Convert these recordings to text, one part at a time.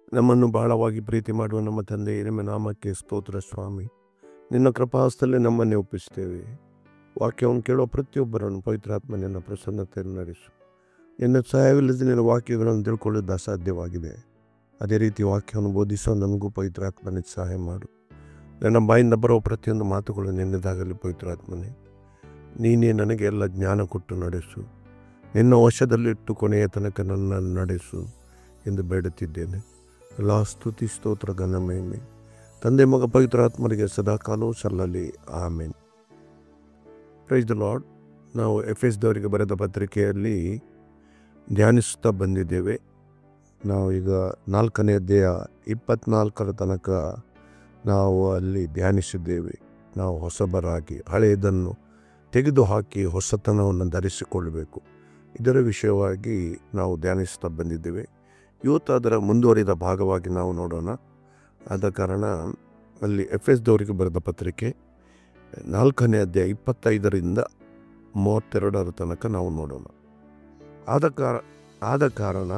ನಮ್ಮನ್ನು ಬಹಳವಾಗಿ ಪ್ರೀತಿ ಮಾಡುವ ನಮ್ಮ ತಂದೆ ನಿಮ್ಮ ನಾಮಕ್ಕೆ ಸ್ತೋತ್ರ ಸ್ವಾಮಿ. ನಿನ್ನ ಕೃಪಾಹಸ್ತದಲ್ಲಿ ನಮ್ಮನ್ನೇ ಒಪ್ಪಿಸ್ತೇವೆ. ವಾಕ್ಯವನ್ನು ಕೇಳುವ ಪ್ರತಿಯೊಬ್ಬರನ್ನು ಪವಿತ್ರಾತ್ಮ ನಿನ್ನ ಪ್ರಸನ್ನತೆಯನ್ನು ನಡೆಸು. ನಿನ್ನ ಸಹಾಯವಿಲ್ಲದೆ ನಿನ್ನ ವಾಕ್ಯಗಳನ್ನು ತಿಳ್ಕೊಳ್ಳೋದು ಅಸಾಧ್ಯವಾಗಿದೆ. ಅದೇ ರೀತಿ ವಾಕ್ಯವನ್ನು ಬೋಧಿಸೋ ನನಗೂ ಪವಿತ್ರಾತ್ಮನೇ ಸಹಾಯ ಮಾಡು. ನನ್ನ ಬಾಯಿಂದ ಬರುವ ಪ್ರತಿಯೊಂದು ಮಾತುಗಳು ನಿನ್ನದಾಗಲಿ ಪವಿತ್ರಾತ್ಮನೇ. ನೀನೇ ನನಗೆ ಎಲ್ಲ ಜ್ಞಾನ ಕೊಟ್ಟು ನಡೆಸು. ನಿನ್ನ ವಶದಲ್ಲಿಟ್ಟು ಕೊನೆಯ ತನಕ ನನ್ನನ್ನು ನಡೆಸು ಎಂದು ಬೇಡುತ್ತಿದ್ದೇನೆ. ಎಲ್ಲ ಸ್ತುತಿ ಸ್ತೋತ್ರ ಘನ ಮಹಿಮೆ ತಂದೆ ಮಗ ಪವಿತ್ರಾತ್ಮರಿಗೆ ಸದಾಕಾಲವೂ ಸಲ್ಲಲಿ. ಆಮೇನ್. Praise the lord. ನಾವು ಎಫೆಸದವರಿಗೆ ಬರೆದ ಪತ್ರಿಕೆಯಲ್ಲಿ ಧ್ಯಾನಿಸುತ್ತಾ ಬಂದಿದ್ದೇವೆ. ನಾವು ಈಗ 4ನೇ ಅಧ್ಯಾಯ 24 ತನಕ ನಾವು ಅಲ್ಲಿ ಧ್ಯಾನಿಸಿದ್ದೇವೆ. ನಾವು ಹೊಸಬರಾಗಿ ಹಳೆಯದನ್ನು ತೆಗೆದುಹಾಕಿ ಹೊಸತನವನ್ನು ಧರಿಸಿಕೊಳ್ಳಬೇಕು, ಇದರ ವಿಷಯವಾಗಿ ನಾವು ಧ್ಯಾನಿಸ್ತಾ ಬಂದಿದ್ದೇವೆ. ಇವತ್ತು ಅದರ ಮುಂದುವರಿದ ಭಾಗವಾಗಿ ನಾವು ನೋಡೋಣ. ಆದ ಕಾರಣ ಅಲ್ಲಿ ಎಫೆಸದವರಿಗೆ ಬರೆದ ಪತ್ರಿಕೆ 4ನೇ ಅಧ್ಯಾಯ 25ರಿಂದ 32 ತನಕ ನಾವು ನೋಡೋಣ. ಆದ ಕಾರಣ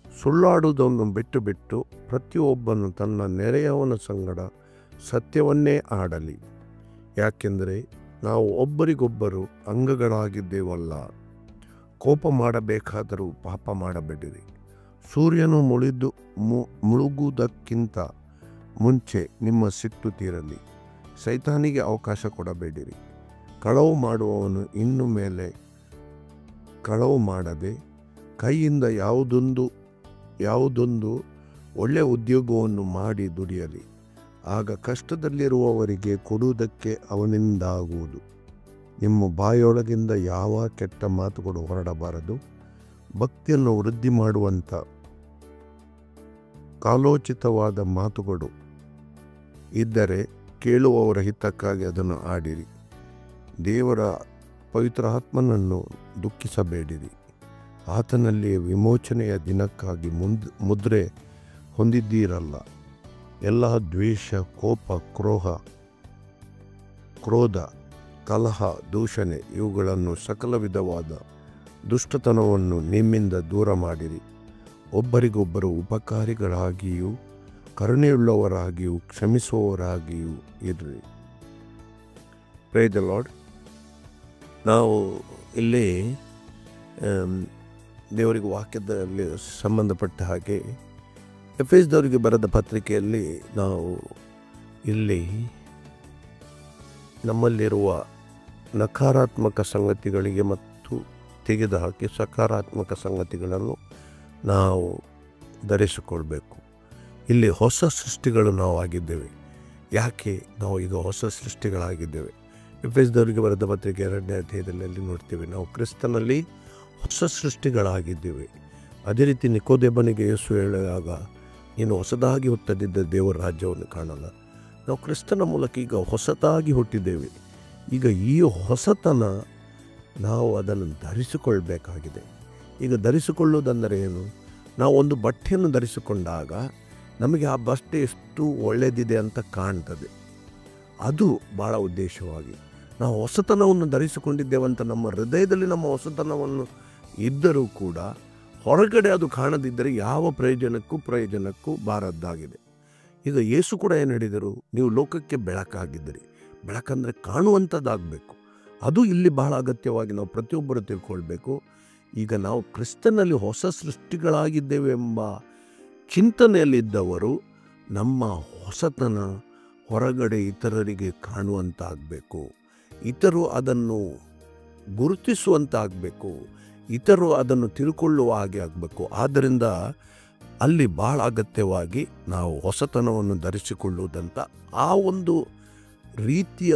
ಸುಳ್ಳಾಡುವುದನ್ನು ಬಿಟ್ಟು ಪ್ರತಿಯೊಬ್ಬನು ತನ್ನ ನೆರೆಯವನ ಸಂಗಡ ಸತ್ಯವನ್ನೇ ಆಡಲಿ. ಯಾಕೆಂದರೆ ನಾವು ಒಬ್ಬರಿಗೊಬ್ಬರು ಅಂಗಗಳಾಗಿದ್ದೇವಲ್ಲ. ಕೋಪ ಮಾಡಬೇಕಾದರೂ ಪಾಪ ಮಾಡಬೇಡಿರಿ. ಸೂರ್ಯನು ಮುಳುಗುವುದಕ್ಕಿಂತ ಮುಂಚೆ ನಿಮ್ಮ ಸಿಟ್ಟು ತೀರಲಿ. ಸೈತಾನಿಗೆ ಅವಕಾಶ ಕೊಡಬೇಡಿರಿ. ಕಳವು ಮಾಡುವವನು ಇನ್ನು ಮೇಲೆ ಕಳವು ಮಾಡದೆ ಕೈಯಿಂದ ಯಾವುದೊಂದು ಒಳ್ಳೆಯ ಉದ್ಯೋಗವನ್ನು ಮಾಡಿ ದುಡಿಯಲಿ. ಆಗ ಕಷ್ಟದಲ್ಲಿರುವವರಿಗೆ ಕೊಡುವುದಕ್ಕೆ ಅವನಿಂದಾಗುವುದು. ನಿಮ್ಮ ಬಾಯೊಳಗಿಂದ ಯಾವ ಕೆಟ್ಟ ಮಾತುಗಳು ಹೊರಡಬಾರದು. ಭಕ್ತಿಯನ್ನು ವೃದ್ಧಿ ಮಾಡುವಂಥ ಕಾಲೋಚಿತವಾದ ಮಾತುಗಳು ಇದ್ದರೆ ಕೇಳುವವರ ಹಿತಕ್ಕಾಗಿ ಅದನ್ನು ಆಡಿರಿ. ದೇವರ ಪವಿತ್ರ ಆತ್ಮನನ್ನು ದುಃಖಿಸಬೇಡಿರಿ. ಆತನಲ್ಲಿ ವಿಮೋಚನೆಯ ದಿನಕ್ಕಾಗಿ ಮುದ್ರೆ ಹೊಂದಿದ್ದೀರಲ್ಲ. ಎಲ್ಲ ದ್ವೇಷ, ಕೋಪ, ಕ್ರೋಧ, ಕಲಹ, ದೂಷಣೆ ಇವುಗಳನ್ನು ಸಕಲ ವಿಧವಾದ ದುಷ್ಟತನವನ್ನು ನಿಮ್ಮಿಂದ ದೂರ ಮಾಡಿರಿ. ಒಬ್ಬರಿಗೊಬ್ಬರು ಉಪಕಾರಿಗಳಾಗಿಯೂ ಕರುಣೆಯುಳ್ಳವರಾಗಿಯೂ ಕ್ಷಮಿಸುವವರಾಗಿಯೂ ಇರ್ರಿ. Price the lord. ನಾವು ಇಲ್ಲಿ ದೇವರಿಗೆ ವಾಕ್ಯದಲ್ಲಿ ಸಂಬಂಧಪಟ್ಟ ಹಾಗೆ ಎಫೆಸದವರಿಗೆ ಬರೆದ ಪತ್ರಿಕೆಯಲ್ಲಿ ನಾವು ಇಲ್ಲಿ ನಮ್ಮಲ್ಲಿರುವ ನಕಾರಾತ್ಮಕ ಸಂಗತಿಗಳಿಗೆ ಮತ್ತು ತೆಗೆದುಹಾಕಿ ಸಕಾರಾತ್ಮಕ ಸಂಗತಿಗಳನ್ನು ನಾವು ಧರಿಸಿಕೊಳ್ಬೇಕು. ಇಲ್ಲಿ ಹೊಸ ಸೃಷ್ಟಿಗಳು ನಾವು ಆಗಿದ್ದೇವೆ. ಯಾಕೆ ನಾವು ಈಗ ಹೊಸ ಸೃಷ್ಟಿಗಳಾಗಿದ್ದೇವೆ? ಎಫೆಸದವರಿಗೆ ಬರೆದ ಪತ್ರಿಕೆ 2ನೇ ಅಧ್ಯಾಯದಲ್ಲಿ ನೋಡ್ತೇವೆ, ನಾವು ಕ್ರಿಸ್ತನಲ್ಲಿ ಹೊಸ ಸೃಷ್ಟಿಗಳಾಗಿದ್ದೇವೆ. ಅದೇ ರೀತಿ ನಿಕೋದೇಮನಿಗೆ ಯೇಸು ಹೇಳಿದಾಗ, ನೀನು ಹೊಸದಾಗಿ ಹುಟ್ಟದಿದ್ದ ದೇವರ ರಾಜ್ಯವನ್ನು ಕಾಣಲ್ಲ. ನಾವು ಕ್ರಿಸ್ತನ ಮೂಲಕ ಈಗ ಹೊಸದಾಗಿ ಹುಟ್ಟಿದ್ದೇವೆ. ಈಗ ಈ ಹೊಸತನ ನಾವು ಅದನ್ನು ಧರಿಸಿಕೊಳ್ಬೇಕಾಗಿದೆ. ಈಗ ಧರಿಸಿಕೊಳ್ಳುವುದೆಂದರೆ ಏನು? ನಾವು ಒಂದು ಬಟ್ಟೆಯನ್ನು ಧರಿಸಿಕೊಂಡಾಗ ನಮಗೆ ಆ ಬಟ್ಟೆ ಎಷ್ಟು ಒಳ್ಳೆಯದಿದೆ ಅಂತ ಕಾಣ್ತದೆ. ಅದು ಭಾಳ ಉದ್ದೇಶವಾಗಿ ನಾವು ಹೊಸತನವನ್ನು ಧರಿಸಿಕೊಂಡಿದ್ದೇವಂತ ನಮ್ಮ ಹೃದಯದಲ್ಲಿ ನಮ್ಮ ಹೊಸತನವನ್ನು ಇದ್ದರೂ ಕೂಡ ಹೊರಗಡೆ ಅದು ಕಾಣದಿದ್ದರೆ ಯಾವ ಪ್ರಯೋಜನಕ್ಕೂ ಬಾರದ್ದಾಗಿದೆ. ಈಗ ಯೇಸು ಕೂಡ ಏನು ಹೇಳಿದರು? ನೀವು ಲೋಕಕ್ಕೆ ಬೆಳಕಾಗಿದ್ದೀರಿ. ಬೆಳಕಂದರೆ ಕಾಣುವಂಥದ್ದಾಗಬೇಕು. ಅದು ಇಲ್ಲಿ ಬಹಳ ಅಗತ್ಯವಾಗಿ ನಾವು ಪ್ರತಿಯೊಬ್ಬರು ತಿಳ್ಕೊಳ್ಬೇಕು. ಈಗ ನಾವು ಕ್ರಿಸ್ತನಲ್ಲಿ ಹೊಸ ಸೃಷ್ಟಿಗಳಾಗಿದ್ದೇವೆ ಎಂಬ ಚಿಂತನೆಯಲ್ಲಿದ್ದವರು ನಮ್ಮ ಹೊಸತನ ಹೊರಗಡೆ ಇತರರಿಗೆ ಕಾಣುವಂತಾಗಬೇಕು. ಇತರು ಅದನ್ನು ಗುರುತಿಸುವಂತಾಗಬೇಕು. ಇತರು ಅದನ್ನು ತಿಳ್ಕೊಳ್ಳುವ ಹಾಗೆ ಆಗಬೇಕು. ಆದ್ದರಿಂದ ಅಲ್ಲಿ ಭಾಳ ಅಗತ್ಯವಾಗಿ ನಾವು ಹೊಸತನವನ್ನು ಧರಿಸಿಕೊಳ್ಳುವುದಂತ ಆ ಒಂದು ರೀತಿಯ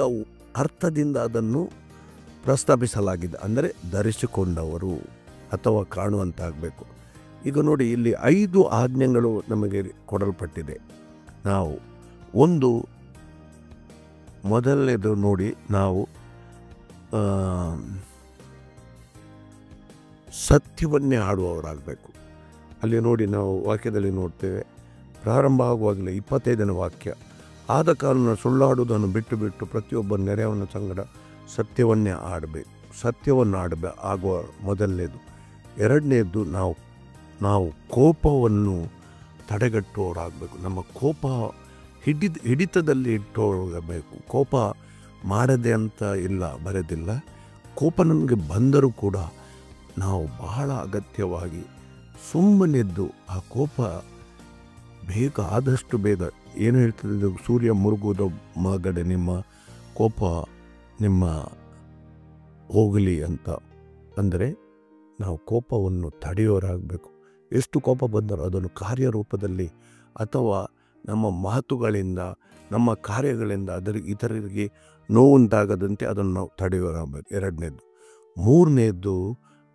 ಅರ್ಥದಿಂದ ಅದನ್ನು ಪ್ರಸ್ತಾಪಿಸಲಾಗಿದೆ. ಅಂದರೆ ಧರಿಸಿಕೊಂಡವರು ಅಥವಾ ಕಾಣುವಂತಾಗಬೇಕು. ಈಗ ನೋಡಿ, ಇಲ್ಲಿ 5 ಆಜ್ಞೆಗಳು ನಮಗೆ ಕೊಡಲ್ಪಟ್ಟಿದೆ. ನಾವು ಮೊದಲನೇದು ನೋಡಿ, ನಾವು ಸತ್ಯವನ್ನೇ ಆಡುವವರಾಗಬೇಕು. ಅಲ್ಲಿ ನೋಡಿ, ನಾವು ವಾಕ್ಯದಲ್ಲಿ ನೋಡ್ತೇವೆ, ಪ್ರಾರಂಭ ಆಗುವಾಗಲೇ 25ನೇ ವಾಕ್ಯ, ಆದ ಕಾರಣ ಸುಳ್ಳಾಡುವುದನ್ನು ಬಿಟ್ಟು ಪ್ರತಿಯೊಬ್ಬ ನೆರೆಯವನ ಸಂಗಡ ಸತ್ಯವನ್ನೇ ಆಗುವ ಮೊದಲನೇದು. ಎರಡನೇದು, ನಾವು ಕೋಪವನ್ನು ತಡೆಗಟ್ಟುವವರಾಗಬೇಕು. ನಮ್ಮ ಕೋಪ ಹಿಡಿತದಲ್ಲಿ ಇಟ್ಟುಕೊಳ್ಳಬೇಕು. ಕೋಪ ಮಾಡದೆ ಅಂತ ಇಲ್ಲ, ಬರೋದಿಲ್ಲ. ಕೋಪ ನಮಗೆ ಬಂದರೂ ಕೂಡ ನಾವು ಬಹಳ ಅಗತ್ಯವಾಗಿ ಸುಮ್ಮನೆದ್ದು ಆ ಕೋಪ ಆದಷ್ಟು ಬೇಗ ಏನು ಹೇಳ್ತದೆ, ಸೂರ್ಯ ಮುಳುಗುವುದ ಮಗಡೆ ನಿಮ್ಮ ಕೋಪ ನಿಮ್ಮ ಹೋಗಲಿ ಅಂತ. ಅಂದರೆ ನಾವು ಕೋಪವನ್ನು ತಡೆಯೋರಾಗಬೇಕು. ಎಷ್ಟು ಕೋಪ ಬಂದರೂ ಅದನ್ನು ಕಾರ್ಯರೂಪದಲ್ಲಿ ಅಥವಾ ನಮ್ಮ ಮಾತುಗಳಿಂದ ನಮ್ಮ ಕಾರ್ಯಗಳಿಂದ ಇತರರಿಗೆ ನೋವುಂಟಾಗದಂತೆ ಅದನ್ನು ನಾವು ತಡೆಯೋರಾಗಬೇಕು. 2ನೇದು. 3ನೇದು,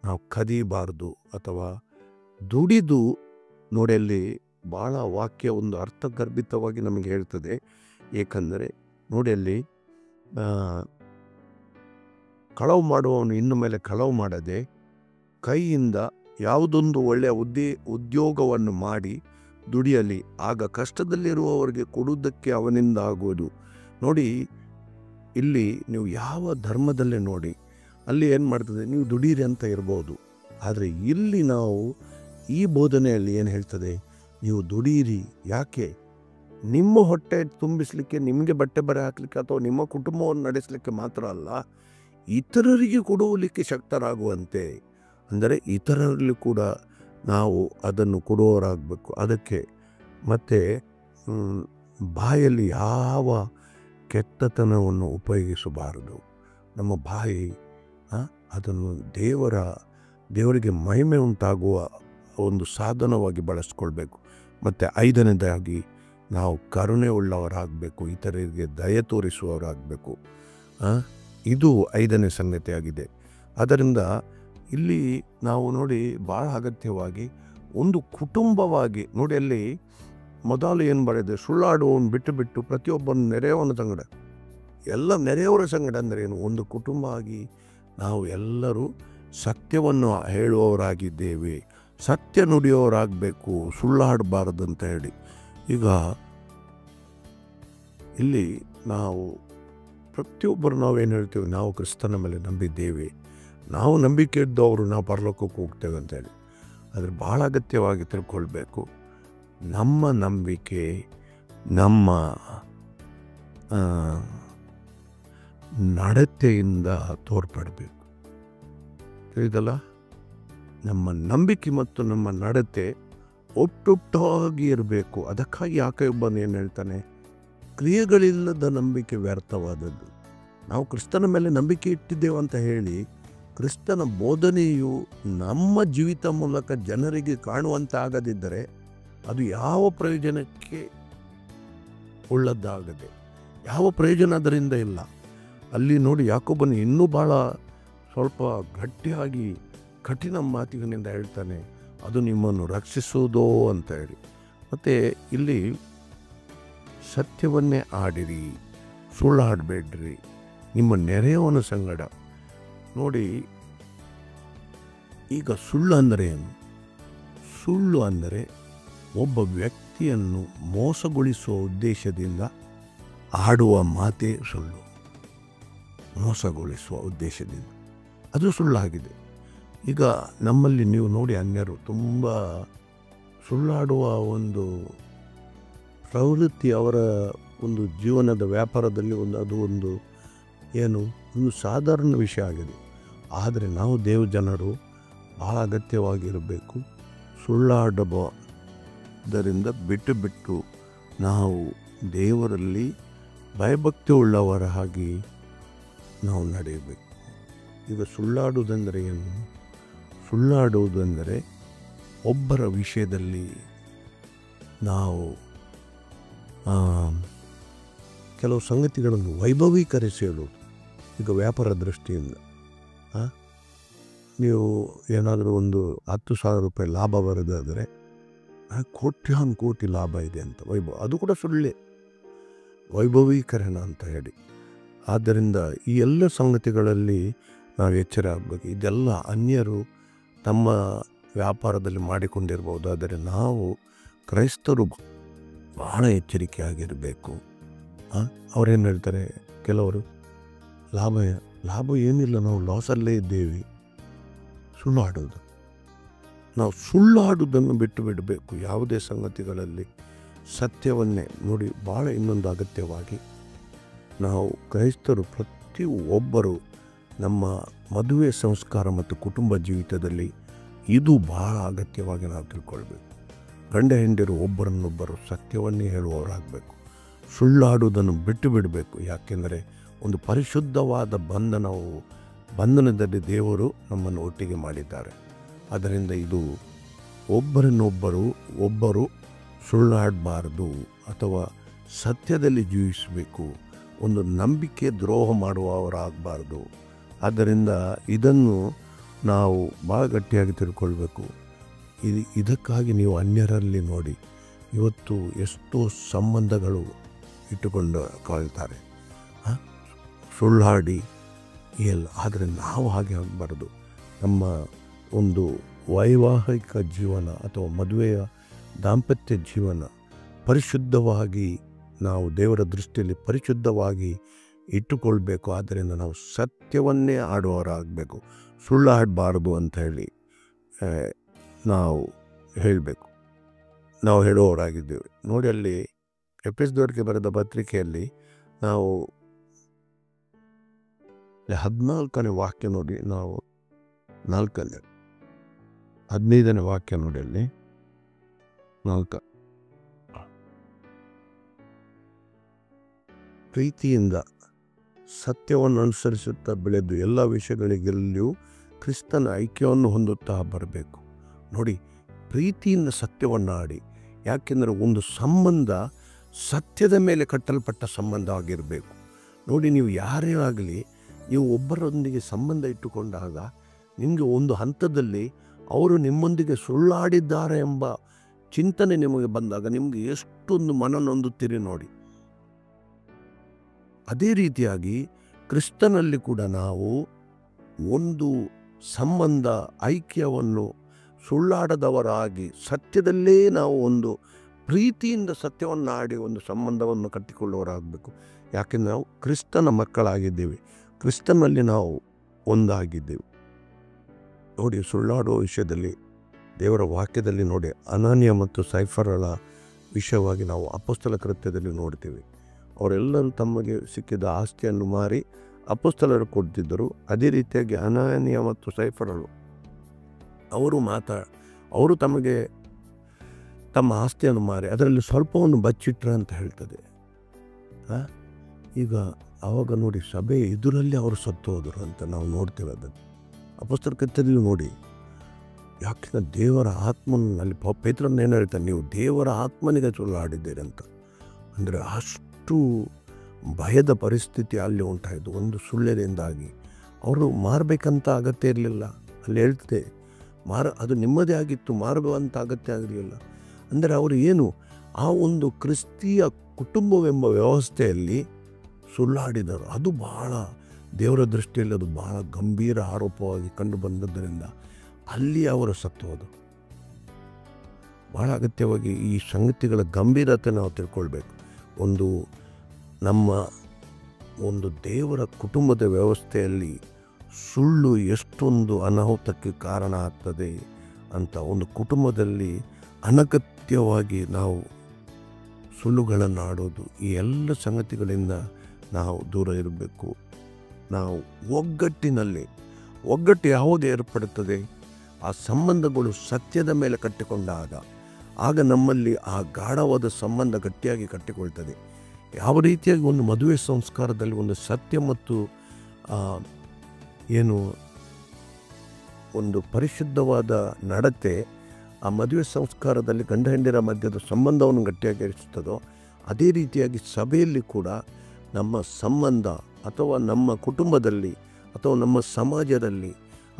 ನಾವು ಕದಿಬಾರ್ದು ಅಥವಾ ದುಡಿದು ನೋಡಿ, ಅಲ್ಲಿ ಭಾಳ ವಾಕ್ಯ ಒಂದು ಅರ್ಥಗರ್ಭಿತವಾಗಿ ನಮಗೆ ಹೇಳ್ತದೆ. ಏಕೆಂದರೆ ನೋಡಿ, ಅಲ್ಲಿ ಕಳವು ಮಾಡುವವನು ಇನ್ನು ಮೇಲೆ ಕಳವು ಮಾಡದೆ ಕೈಯಿಂದ ಯಾವುದೊಂದು ಒಳ್ಳೆಯ ಉದ್ಯೋಗವನ್ನು ಮಾಡಿ ದುಡಿಯಲಿ, ಆಗ ಕಷ್ಟದಲ್ಲಿರುವವರಿಗೆ ಕೊಡುವುದಕ್ಕೆ ಅವನಿಂದ ಆಗುವುದು. ನೋಡಿ, ಇಲ್ಲಿ ನೀವು ಯಾವ ಧರ್ಮದಲ್ಲೇ ನೋಡಿ, ಅಲ್ಲಿ ಏನು ಮಾಡ್ತದೆ, ನೀವು ದುಡೀರಿ ಅಂತ ಇರ್ಬೋದು. ಆದರೆ ಇಲ್ಲಿ ನಾವು ಈ ಬೋಧನೆಯಲ್ಲಿ ಏನು ಹೇಳ್ತದೆ, ನೀವು ದುಡೀರಿ. ಯಾಕೆ? ನಿಮ್ಮ ಹೊಟ್ಟೆ ತುಂಬಿಸಲಿಕ್ಕೆ, ನಿಮಗೆ ಬಟ್ಟೆ ಬರೆ ಹಾಕಲಿಕ್ಕೆ ಅಥವಾ ನಿಮ್ಮ ಕುಟುಂಬವನ್ನು ನಡೆಸಲಿಕ್ಕೆ ಮಾತ್ರ ಅಲ್ಲ, ಇತರರಿಗೆ ಕೊಡುವಲಿಕ್ಕೆ ಶಕ್ತರಾಗುವಂತೆ. ಅಂದರೆ ಇತರರಲ್ಲಿ ಕೂಡ ನಾವು ಅದನ್ನು ಕೊಡುವವರಾಗಬೇಕು. ಅದಕ್ಕೆ ಮತ್ತೆ ಬಾಯಲ್ಲಿ ಯಾವ ಕೆಟ್ಟತನವನ್ನು ಉಪಯೋಗಿಸಬಾರದು. ನಮ್ಮ ಬಾಯಿ ಅದನ್ನು ದೇವರಿಗೆ ಮಹಿಮೆ ಉಂಟಾಗುವ ಒಂದು ಸಾಧನವಾಗಿ ಬಳಸ್ಕೊಳ್ಬೇಕು. ಮತ್ತು 5ನೇದಾಗಿ ನಾವು ಕರುಣೆ ಉಳ್ಳವರಾಗಬೇಕು, ಇತರರಿಗೆ ದಯೆ ತೋರಿಸುವವರಾಗಬೇಕು. ಇದು 5ನೇ ಸಂಗತಿಯಾಗಿದೆ. ಆದ್ದರಿಂದ ಇಲ್ಲಿ ನಾವು ನೋಡಿ ಭಾಳ ಅಗತ್ಯವಾಗಿ ಒಂದು ಕುಟುಂಬವಾಗಿ ನೋಡಿ, ಅಲ್ಲಿ ಮೊದಲು ಏನು ಬರೆದೆ, ಸುಳ್ಳಾಡುವವನು ಬಿಟ್ಟು ಪ್ರತಿಯೊಬ್ಬನ ನೆರೆಯವನ ಸಂಗಡ, ಎಲ್ಲ ನೆರೆಯವರ ಸಂಗಡ. ಅಂದರೆ ಏನು? ಒಂದು ಕುಟುಂಬ ಆಗಿ ನಾವು ಎಲ್ಲರೂ ಸತ್ಯವನ್ನು ಹೇಳುವವರಾಗಿದ್ದೇವೆ, ಸತ್ಯ ನುಡಿಯೋರಾಗಬೇಕು, ಸುಳ್ಳಾಡಬಾರ್ದಂತ ಹೇಳಿ. ಈಗ ಇಲ್ಲಿ ನಾವು ಪ್ರತಿಯೊಬ್ಬರು ನಾವೇನು ಹೇಳ್ತೇವೆ, ನಾವು ಕ್ರಿಸ್ತನ ಮೇಲೆ ನಂಬಿದ್ದೇವೆ, ನಾವು ನಂಬಿಕೆ ಇದ್ದವರು ನಾವು ಪರಲೋಕಕ್ಕೆ ಹೋಗ್ತೇವೆ ಅಂತೇಳಿ. ಆದರೆ ಭಾಳ ಅಗತ್ಯವಾಗಿ ತಿಳ್ಕೊಳ್ಬೇಕು, ನಮ್ಮ ನಂಬಿಕೆ ನಮ್ಮ ನಡತೆಯಿಂದ ತೋರ್ಪಡಬೇಕು. ತಿಳಿದಲ್ಲ? ನಮ್ಮ ನಂಬಿಕೆ ಮತ್ತು ನಮ್ಮ ನಡತೆ ಒಟ್ಟೊಟ್ಟಾಗಿ ಇರಬೇಕು. ಅದಕ್ಕಾಗಿ ಯಾಕೋಬನು ಏನು ಹೇಳ್ತಾನೆ, ಕ್ರಿಯೆಗಳಿಲ್ಲದ ನಂಬಿಕೆ ವ್ಯರ್ಥವಾದದ್ದು. ನಾವು ಕ್ರಿಸ್ತನ ಮೇಲೆ ನಂಬಿಕೆ ಇಟ್ಟಿದ್ದೇವೆ ಅಂತ ಹೇಳಿ ಕ್ರಿಸ್ತನ ಬೋಧನೆಯು ನಮ್ಮ ಜೀವಿತ ಮೂಲಕ ಜನರಿಗೆ ಕಾಣುವಂತೆ ಆಗದಿದ್ದರೆ ಅದು ಯಾವ ಪ್ರಯೋಜನಕ್ಕೆ ಉಳ್ಳದ್ದಾಗದೆ, ಯಾವ ಪ್ರಯೋಜನ ಅದರಿಂದ ಇಲ್ಲ. ಅಲ್ಲಿ ನೋಡಿ, ಯಾಕೋಬನು ಇನ್ನೂ ಭಾಳ ಸ್ವಲ್ಪ ಗಟ್ಟಿಯಾಗಿ ಕಠಿಣ ಮಾತಿನಿಂದ ಹೇಳ್ತಾನೆ, ಅದು ನಿಮ್ಮನ್ನು ರಕ್ಷಿಸುವುದೋ ಅಂತ ಹೇಳಿ. ಮತ್ತು ಇಲ್ಲಿ ಸತ್ಯವನ್ನೇ ಆಡಿರಿ, ಸುಳ್ಳಾಡಬೇಡ್ರಿ, ನಿಮ್ಮ ನೆರೆಯವನ ಸಂಗಡ. ನೋಡಿ, ಈಗ ಸುಳ್ಳು ಅಂದರೆ ಏನು? ಸುಳ್ಳು ಅಂದರೆ ಒಬ್ಬ ವ್ಯಕ್ತಿಯನ್ನು ಮೋಸಗೊಳಿಸುವ ಉದ್ದೇಶದಿಂದ ಆಡುವ ಮಾತೇ ಸುಳ್ಳು. ಮೋಸಗೊಳಿಸುವ ಉದ್ದೇಶದಿಂದ ಅದು ಸುಳ್ಳಾಗಿದೆ. ಈಗ ನಮ್ಮಲ್ಲಿ ನೀವು ನೋಡಿ, ಅನ್ಯರು ತುಂಬ ಸುಳ್ಳಾಡುವ ಒಂದು ಪ್ರವೃತ್ತಿ ಅವರ ಒಂದು ಜೀವನದ ವ್ಯಾಪಾರದಲ್ಲಿ ಅದು ಒಂದು ಸಾಧಾರಣ ವಿಷಯ ಆಗಿದೆ. ಆದರೆ ನಾವು ದೇವಜನರು ಬಹಳ ಅಗತ್ಯವಾಗಿರಬೇಕು. ಸುಳ್ಳಾಡಬಹುದರಿಂದ ಬಿಟ್ಟು ನಾವು ದೇವರಲ್ಲಿ ಭಯಭಕ್ತಿ ಉಳ್ಳವರ ಹಾಗೆ ನಾವು ನಡೆಯಬೇಕು. ಈಗ ಸುಳ್ಳಾಡುವುದೆಂದರೆ ಏನು? ಸುಳ್ಳಾಡುವುದೆಂದರೆ ಒಬ್ಬರ ವಿಷಯದಲ್ಲಿ ನಾವು ಕೆಲವು ಸಂಗತಿಗಳನ್ನು ವೈಭವೀಕರಿಸಿ ಹೇಳುವುದು. ಈಗ ವ್ಯಾಪಾರ ದೃಷ್ಟಿಯಿಂದ ನೀವು ಏನಾದರೂ ಒಂದು 10,000 ರೂಪಾಯಿ ಲಾಭ ಬರೋದಾದರೆ ಕೋಟಿ ಲಾಭ ಇದೆ ಅಂತ ವೈಭವ, ಅದು ಕೂಡ ಸುಳ್ಳೇ, ವೈಭವೀಕರಣ ಅಂತ ಹೇಳಿ. ಆದ್ದರಿಂದ ಈ ಎಲ್ಲ ಸಂಗತಿಗಳಲ್ಲಿ ನಾವು ಎಚ್ಚರ ಆಗಬೇಕು. ಇದೆಲ್ಲ ಅನ್ಯರು ತಮ್ಮ ವ್ಯಾಪಾರದಲ್ಲಿ ಮಾಡಿಕೊಂಡಿರ್ಬೋದು. ಆದರೆ ನಾವು ಕ್ರೈಸ್ತರು ಬಹಳ ಎಚ್ಚರಿಕೆಯಾಗಿರಬೇಕು. ಅವರೇನು ಹೇಳ್ತಾರೆ, ಕೆಲವರು ಲಾಭ ಏನಿಲ್ಲ, ನಾವು ಲಾಸಲ್ಲೇ ಇದ್ದೇವೆ. ಸುಳ್ಳು ಆಡೋದು, ನಾವು ಸುಳ್ಳಾಡುವುದನ್ನು ಬಿಟ್ಟು ಬಿಡಬೇಕು. ಯಾವುದೇ ಸಂಗತಿಗಳಲ್ಲಿ ಸತ್ಯವನ್ನೇ ನೋಡಿ. ಭಾಳ ಇನ್ನೊಂದು ಅಗತ್ಯವಾಗಿ ನಾವು ಕ್ರೈಸ್ತರು ಪ್ರತಿಯೊಬ್ಬರು ನಮ್ಮ ಮದುವೆ ಸಂಸ್ಕಾರ ಮತ್ತು ಕುಟುಂಬ ಜೀವಿತದಲ್ಲಿ ಇದು ಭಾಳ ಅಗತ್ಯವಾಗಿ ನಾವು ತಿಳ್ಕೊಳ್ಬೇಕು. ಗಂಡ ಹೆಂಡರು ಒಬ್ಬರನ್ನೊಬ್ಬರು ಸತ್ಯವನ್ನೇ ಹೇಳುವವರಾಗಬೇಕು. ಸುಳ್ಳಾಡುವುದನ್ನು ಬಿಟ್ಟು ಬಿಡಬೇಕು. ಯಾಕೆಂದರೆ ಒಂದು ಪರಿಶುದ್ಧವಾದ ಬಂಧನದಲ್ಲಿ ದೇವರು ನಮ್ಮನ್ನು ಒಟ್ಟಿಗೆ ಮಾಡಿದ್ದಾರೆ. ಅದರಿಂದ ಇದು ಒಬ್ಬರು ಸುಳ್ಳಾಡಬಾರ್ದು ಅಥವಾ ಸತ್ಯದಲ್ಲಿ ಜೀವಿಸಬೇಕು. ಒಂದು ನಂಬಿಕೆ ದ್ರೋಹ ಮಾಡುವವರಾಗಬಾರ್ದು. ಆದ್ದರಿಂದ ಇದನ್ನು ನಾವು ಭಾಳ ಗಟ್ಟಿಯಾಗಿ ತಿಳ್ಕೊಳ್ಬೇಕು. ಇದಕ್ಕಾಗಿ ನೀವು ಅನ್ಯರಲ್ಲಿ ನೋಡಿ, ಇವತ್ತು ಎಷ್ಟೋ ಸಂಬಂಧಗಳು ಇಟ್ಟುಕೊಂಡು ಕೊಳ್ತಾರೆ, ಸುಳ್ಳಾಡಿ ಎಲ್ಲ. ಆದರೆ ನಾವು ಹಾಗೆ ಆಗಬಾರ್ದು. ನಮ್ಮ ಒಂದು ವೈವಾಹಿಕ ಜೀವನ ಅಥವಾ ಮದುವೆಯ ದಾಂಪತ್ಯ ಜೀವನ ಪರಿಶುದ್ಧವಾಗಿ ನಾವು ದೇವರ ದೃಷ್ಟಿಯಲ್ಲಿ ಪರಿಶುದ್ಧವಾಗಿ ಇಟ್ಟುಕೊಳ್ಬೇಕು. ಆದ್ದರಿಂದ ನಾವು ಸತ್ಯವನ್ನೇ ಆಡುವವರಾಗಬೇಕು, ಸುಳ್ಳಾಡಬಾರ್ದು ಅಂತ ಹೇಳಿ ನಾವು ಹೇಳಬೇಕು. ನಾವು ಹೇಳುವವರಾಗಿದ್ದೇವೆ ನೋಡಿ. ಅಲ್ಲಿ ಎಫೆಸದವರಿಗೆ ಬರೆದ ಪತ್ರಿಕೆಯಲ್ಲಿ ನಾವು 14ನೇ ವಾಕ್ಯ ನೋಡಿ, ನಾವು 15ನೇ ವಾಕ್ಯ ನೋಡಿ. ಅಲ್ಲಿ 4 ಪ್ರೀತಿಯಿಂದ ಸತ್ಯವನ್ನು ಅನುಸರಿಸುತ್ತಾ ಬೆಳೆದು ಎಲ್ಲ ವಿಷಯಗಳಿಗೆಲ್ಲೂ ಕ್ರಿಸ್ತನ ಐಕ್ಯವನ್ನು ಹೊಂದುತ್ತಾ ಬರಬೇಕು. ನೋಡಿ, ಪ್ರೀತಿಯಿಂದ ಸತ್ಯವನ್ನು ಆಡಿ. ಯಾಕೆಂದರೆ ಒಂದು ಸಂಬಂಧ ಸತ್ಯದ ಮೇಲೆ ಕಟ್ಟಲ್ಪಟ್ಟ ಸಂಬಂಧ ಆಗಿರಬೇಕು. ನೋಡಿ, ನೀವು ಯಾರೇ ಆಗಲಿ, ನೀವು ಒಬ್ಬರೊಂದಿಗೆ ಸಂಬಂಧ ಇಟ್ಟುಕೊಂಡಾಗ ನಿಮಗೆ ಒಂದು ಹಂತದಲ್ಲಿ ಅವರು ನಿಮ್ಮೊಂದಿಗೆ ಸುಳ್ಳಾಡಿದ್ದಾರೆ ಎಂಬ ಚಿಂತನೆ ನಿಮಗೆ ಬಂದಾಗ ನಿಮಗೆ ಎಷ್ಟೊಂದು ಮನನೊಂದುತ್ತೀರಿ ನೋಡಿ. ಅದೇ ರೀತಿಯಾಗಿ ಕ್ರಿಸ್ತನಲ್ಲಿ ಕೂಡ ನಾವು ಒಂದು ಸಂಬಂಧ ಐಕ್ಯವನ್ನು ಸುಳ್ಳಾಡದವರಾಗಿ ಸತ್ಯದಲ್ಲೇ ನಾವು ಒಂದು ಪ್ರೀತಿಯಿಂದ ಸತ್ಯವನ್ನು ಆಡಿ ಒಂದು ಸಂಬಂಧವನ್ನು ಕಟ್ಟಿಕೊಳ್ಳುವವರಾಗಬೇಕು. ಯಾಕೆಂದರೆ ನಾವು ಕ್ರಿಸ್ತನ ಮಕ್ಕಳಾಗಿದ್ದೇವೆ, ಕ್ರಿಸ್ತನಲ್ಲಿ ನಾವು ಒಂದಾಗಿದ್ದೇವೆ. ನೋಡಿ, ಸುಳ್ಳಾಡುವ ವಿಷಯದಲ್ಲಿ ದೇವರ ವಾಕ್ಯದಲ್ಲಿ ನೋಡಿ, ಅನಾನಿಯ ಮತ್ತು ಸೈಫರಳ ವಿಷಯವಾಗಿ ನಾವು ಅಪೊಸ್ತಲ ಕೃತ್ಯದಲ್ಲಿ ನೋಡ್ತೀವಿ. ಅವರೆಲ್ಲರೂ ತಮಗೆ ಸಿಕ್ಕಿದ ಆಸ್ತಿಯನ್ನು ಮಾರಿ ಅಪೊಸ್ತಲರು ಕೊಡ್ತಿದ್ದರು. ಅದೇ ರೀತಿಯಾಗಿ ಅನಾನಿಯ ಮತ್ತು ಸೈಫರಳು ಅವರು ತಮಗೆ ತಮ್ಮ ಆಸ್ತಿಯನ್ನು ಮಾರಿ ಅದರಲ್ಲಿ ಸ್ವಲ್ಪವನ್ನು ಬಚ್ಚಿಟ್ರ ಅಂತ ಹೇಳ್ತದೆ. ಈಗ ಆವಾಗ ನೋಡಿ, ಸಭೆ ಎದುರಲ್ಲಿ ಅವರು ಸತ್ತು ಹೋದರು ಅಂತ ನಾವು ನೋಡ್ತೇವೆ. ಅದನ್ನು ಅಪೊಸ್ತಲ ಕೃತ್ಯದಲ್ಲಿ ನೋಡಿ. ಯಾಕೆಂದರೆ ದೇವರ ಆತ್ಮನಲ್ಲಿ ಪೇತ್ರನ ಏನು ಹೇಳ್ತಾನೆ, ನೀವು ದೇವರ ಆತ್ಮನಿಗೆ ಸುಳ್ಳಾಡಿದ್ದೀರಿ ಅಂತ. ಅಂದರೆ ಅಷ್ಟು ಭಯದ ಪರಿಸ್ಥಿತಿ ಅಲ್ಲಿ ಉಂಟಾಯಿತು ಒಂದು ಸುಳ್ಳಿನಿಂದಾಗಿ. ಅವರು ಮಾರಬೇಕಂತ ಅಗತ್ಯ ಇರಲಿಲ್ಲ. ಅಲ್ಲಿ ಹೇಳ್ತದೆ, ಅದು ನಿಮ್ಮದೇ ಆಗಿತ್ತು, ಮಾರುವಂಥ ಅಗತ್ಯ ಆಗಿರಲಿಲ್ಲ. ಅಂದರೆ ಅವರು ಏನು ಆ ಒಂದು ಕ್ರಿಸ್ತಿಯ ಕುಟುಂಬವೆಂಬ ವ್ಯವಸ್ಥೆಯಲ್ಲಿ ಸುಳ್ಳಾಡಿದರು. ಅದು ಬಹಳ ದೇವರ ದೃಷ್ಟಿಯಲ್ಲಿ ಅದು ಬಹಳ ಗಂಭೀರ ಆರೋಪವಾಗಿ ಕಂಡು ಬಂದದ್ದರಿಂದ ಅಲ್ಲಿ ಅವರು ಸತ್ತು ಹೋದರು. ಬಹಳ ಅಗತ್ಯವಾಗಿ ಈ ಸಂಗತಿಗಳ ಗಂಭೀರತೆ ನಾವು ತಿಳ್ಕೊಳ್ಬೇಕು. ನಮ್ಮ ಒಂದು ದೇವರ ಕುಟುಂಬದ ವ್ಯವಸ್ಥೆಯಲ್ಲಿ ಸುಳ್ಳು ಎಷ್ಟೊಂದು ಅನಾಹುತಕ್ಕೆ ಕಾರಣ ಆಗ್ತದೆ ಅಂತ. ಒಂದು ಕುಟುಂಬದಲ್ಲಿ ಅನಗತ್ಯವಾಗಿ ನಾವು ಸುಳ್ಳುಗಳನ್ನು ಆಡೋದು, ಈ ಎಲ್ಲ ಸಂಗತಿಗಳಿಂದ ನಾವು ದೂರ ಇರಬೇಕು. ನಾವು ಒಗ್ಗಟ್ಟು ಯಾವುದು ಏರ್ಪಡುತ್ತದೆ, ಆ ಸಂಬಂಧಗಳು ಸತ್ಯದ ಮೇಲೆ ಕಟ್ಟಿಕೊಂಡಾಗ ಆಗ ನಮ್ಮಲ್ಲಿ ಆ ಗಾಢವಾದ ಸಂಬಂಧ ಗಟ್ಟಿಯಾಗಿ ಕಟ್ಟಿಕೊಳ್ತದೆ. ಯಾವ ರೀತಿಯಾಗಿ ಒಂದು ಮದುವೆ ಸಂಸ್ಕಾರದಲ್ಲಿ ಒಂದು ಸತ್ಯ ಮತ್ತು ಒಂದು ಪರಿಶುದ್ಧವಾದ ನಡತೆ ಆ ಮದುವೆ ಸಂಸ್ಕಾರದಲ್ಲಿ ಗಂಡ ಹೆಂಡಿರ ಮಧ್ಯದ ಸಂಬಂಧವನ್ನು ಗಟ್ಟಿಯಾಗಿ ಇರಿಸುತ್ತದೋ, ಅದೇ ರೀತಿಯಾಗಿ ಸಭೆಯಲ್ಲಿ ಕೂಡ ನಮ್ಮ ಸಂಬಂಧ ಅಥವಾ ನಮ್ಮ ಕುಟುಂಬದಲ್ಲಿ ಅಥವಾ ನಮ್ಮ ಸಮಾಜದಲ್ಲಿ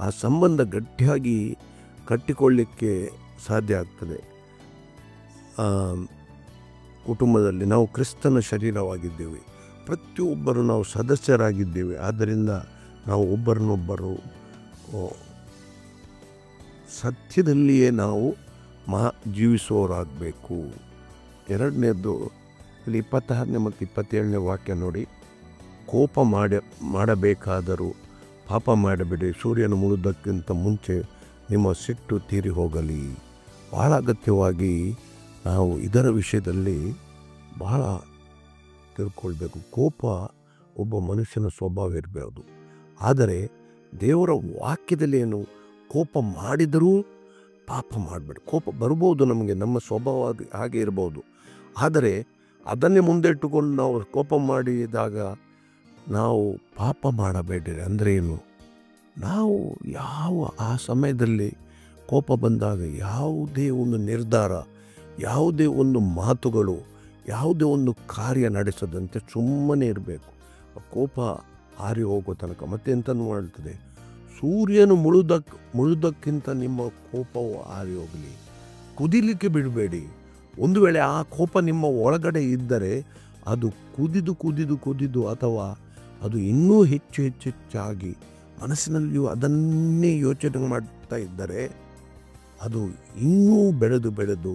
ಆ ಸಂಬಂಧ ಗಟ್ಟಿಯಾಗಿ ಕಟ್ಟಿಕೊಳ್ಳಿಕ್ಕೆ ಸಾಧ್ಯ ಆಗ್ತದೆ. ಕುಟುಂಬದಲ್ಲಿ ನಾವು ಕ್ರಿಸ್ತನ ಶರೀರವಾಗಿದ್ದೇವೆ, ಪ್ರತಿಯೊಬ್ಬರು ನಾವು ಸದಸ್ಯರಾಗಿದ್ದೇವೆ. ಆದ್ದರಿಂದ ನಾವು ಒಬ್ಬರನ್ನೊಬ್ಬರು ಸತ್ಯದಲ್ಲಿಯೇ ನಾವು ಜೀವಿಸುವವರಾಗಬೇಕು. ಎರಡನೇದು ಇಲ್ಲಿ 26ನೇ ಮತ್ತು 27ನೇ ವಾಕ್ಯ ನೋಡಿ. ಕೋಪ ಮಾಡಬೇಕಾದರೂ ಪಾಪ ಮಾಡಬೇಡಿ, ಸೂರ್ಯನು ಮುಳುವುದಕ್ಕಿಂತ ಮುಂಚೆ ನಿಮ್ಮ ಸಿಟ್ಟು ತೀರಿ ಹೋಗಲಿ. ಭಾಳ ಅಗತ್ಯವಾಗಿ ನಾವು ಇದರ ವಿಷಯದಲ್ಲಿ ಭಾಳ ತಿಳ್ಕೊಳ್ಬೇಕು. ಕೋಪ ಒಬ್ಬ ಮನುಷ್ಯನ ಸ್ವಭಾವ ಇರಬಹುದು. ಆದರೆ ದೇವರ ವಾಕ್ಯದಲ್ಲಿ ಏನು, ಕೋಪ ಮಾಡಿದರೂ ಪಾಪ ಮಾಡಬೇಡ. ಕೋಪ ಬರ್ಬೋದು ನಮಗೆ, ನಮ್ಮ ಸ್ವಭಾವ ಹಾಗೆ ಇರ್ಬೋದು. ಆದರೆ ಅದನ್ನೇ ಮುಂದೆ ಇಟ್ಟುಕೊಂಡು ನಾವು ಕೋಪ ಮಾಡಿದಾಗ ನಾವು ಪಾಪ ಮಾಡಬೇಡಿರಿ. ಅಂದರೆ ಏನು, ನಾವು ಆ ಸಮಯದಲ್ಲಿ ಕೋಪ ಬಂದಾಗ ಯಾವುದೇ ಒಂದು ನಿರ್ಧಾರ, ಯಾವುದೇ ಒಂದು ಮಾತುಗಳು, ಯಾವುದೇ ಒಂದು ಕಾರ್ಯ ನಡೆಸದಂತೆ ಸುಮ್ಮನೆ ಇರಬೇಕು. ಕೋಪ ಆರಿ ಹೋಗೋ ತನಕ. ಮತ್ತೆ ಎಂತನೂ ಮಾಡ್ತದೆ, ಸೂರ್ಯನು ಮುಳುದಕ್ಕಿಂತ ನಿಮ್ಮ ಕೋಪವು ಆರಿ ಹೋಗಲಿ. ಕುದಿಲಿಕ್ಕೆ ಬಿಡಬೇಡಿ. ಒಂದು ವೇಳೆ ಆ ಕೋಪ ನಿಮ್ಮ ಒಳಗಡೆ ಇದ್ದರೆ ಅದು ಕುದಿದು ಅಥವಾ ಅದು ಇನ್ನೂ ಹೆಚ್ಚಾಗಿ ಮನಸ್ಸಿನಲ್ಲಿಯೂ ಅದನ್ನೇ ಯೋಚನೆ ಮಾಡ್ತಾ ಇದ್ದರೆ ಅದು ಇನ್ನೂ ಬೆಳೆದು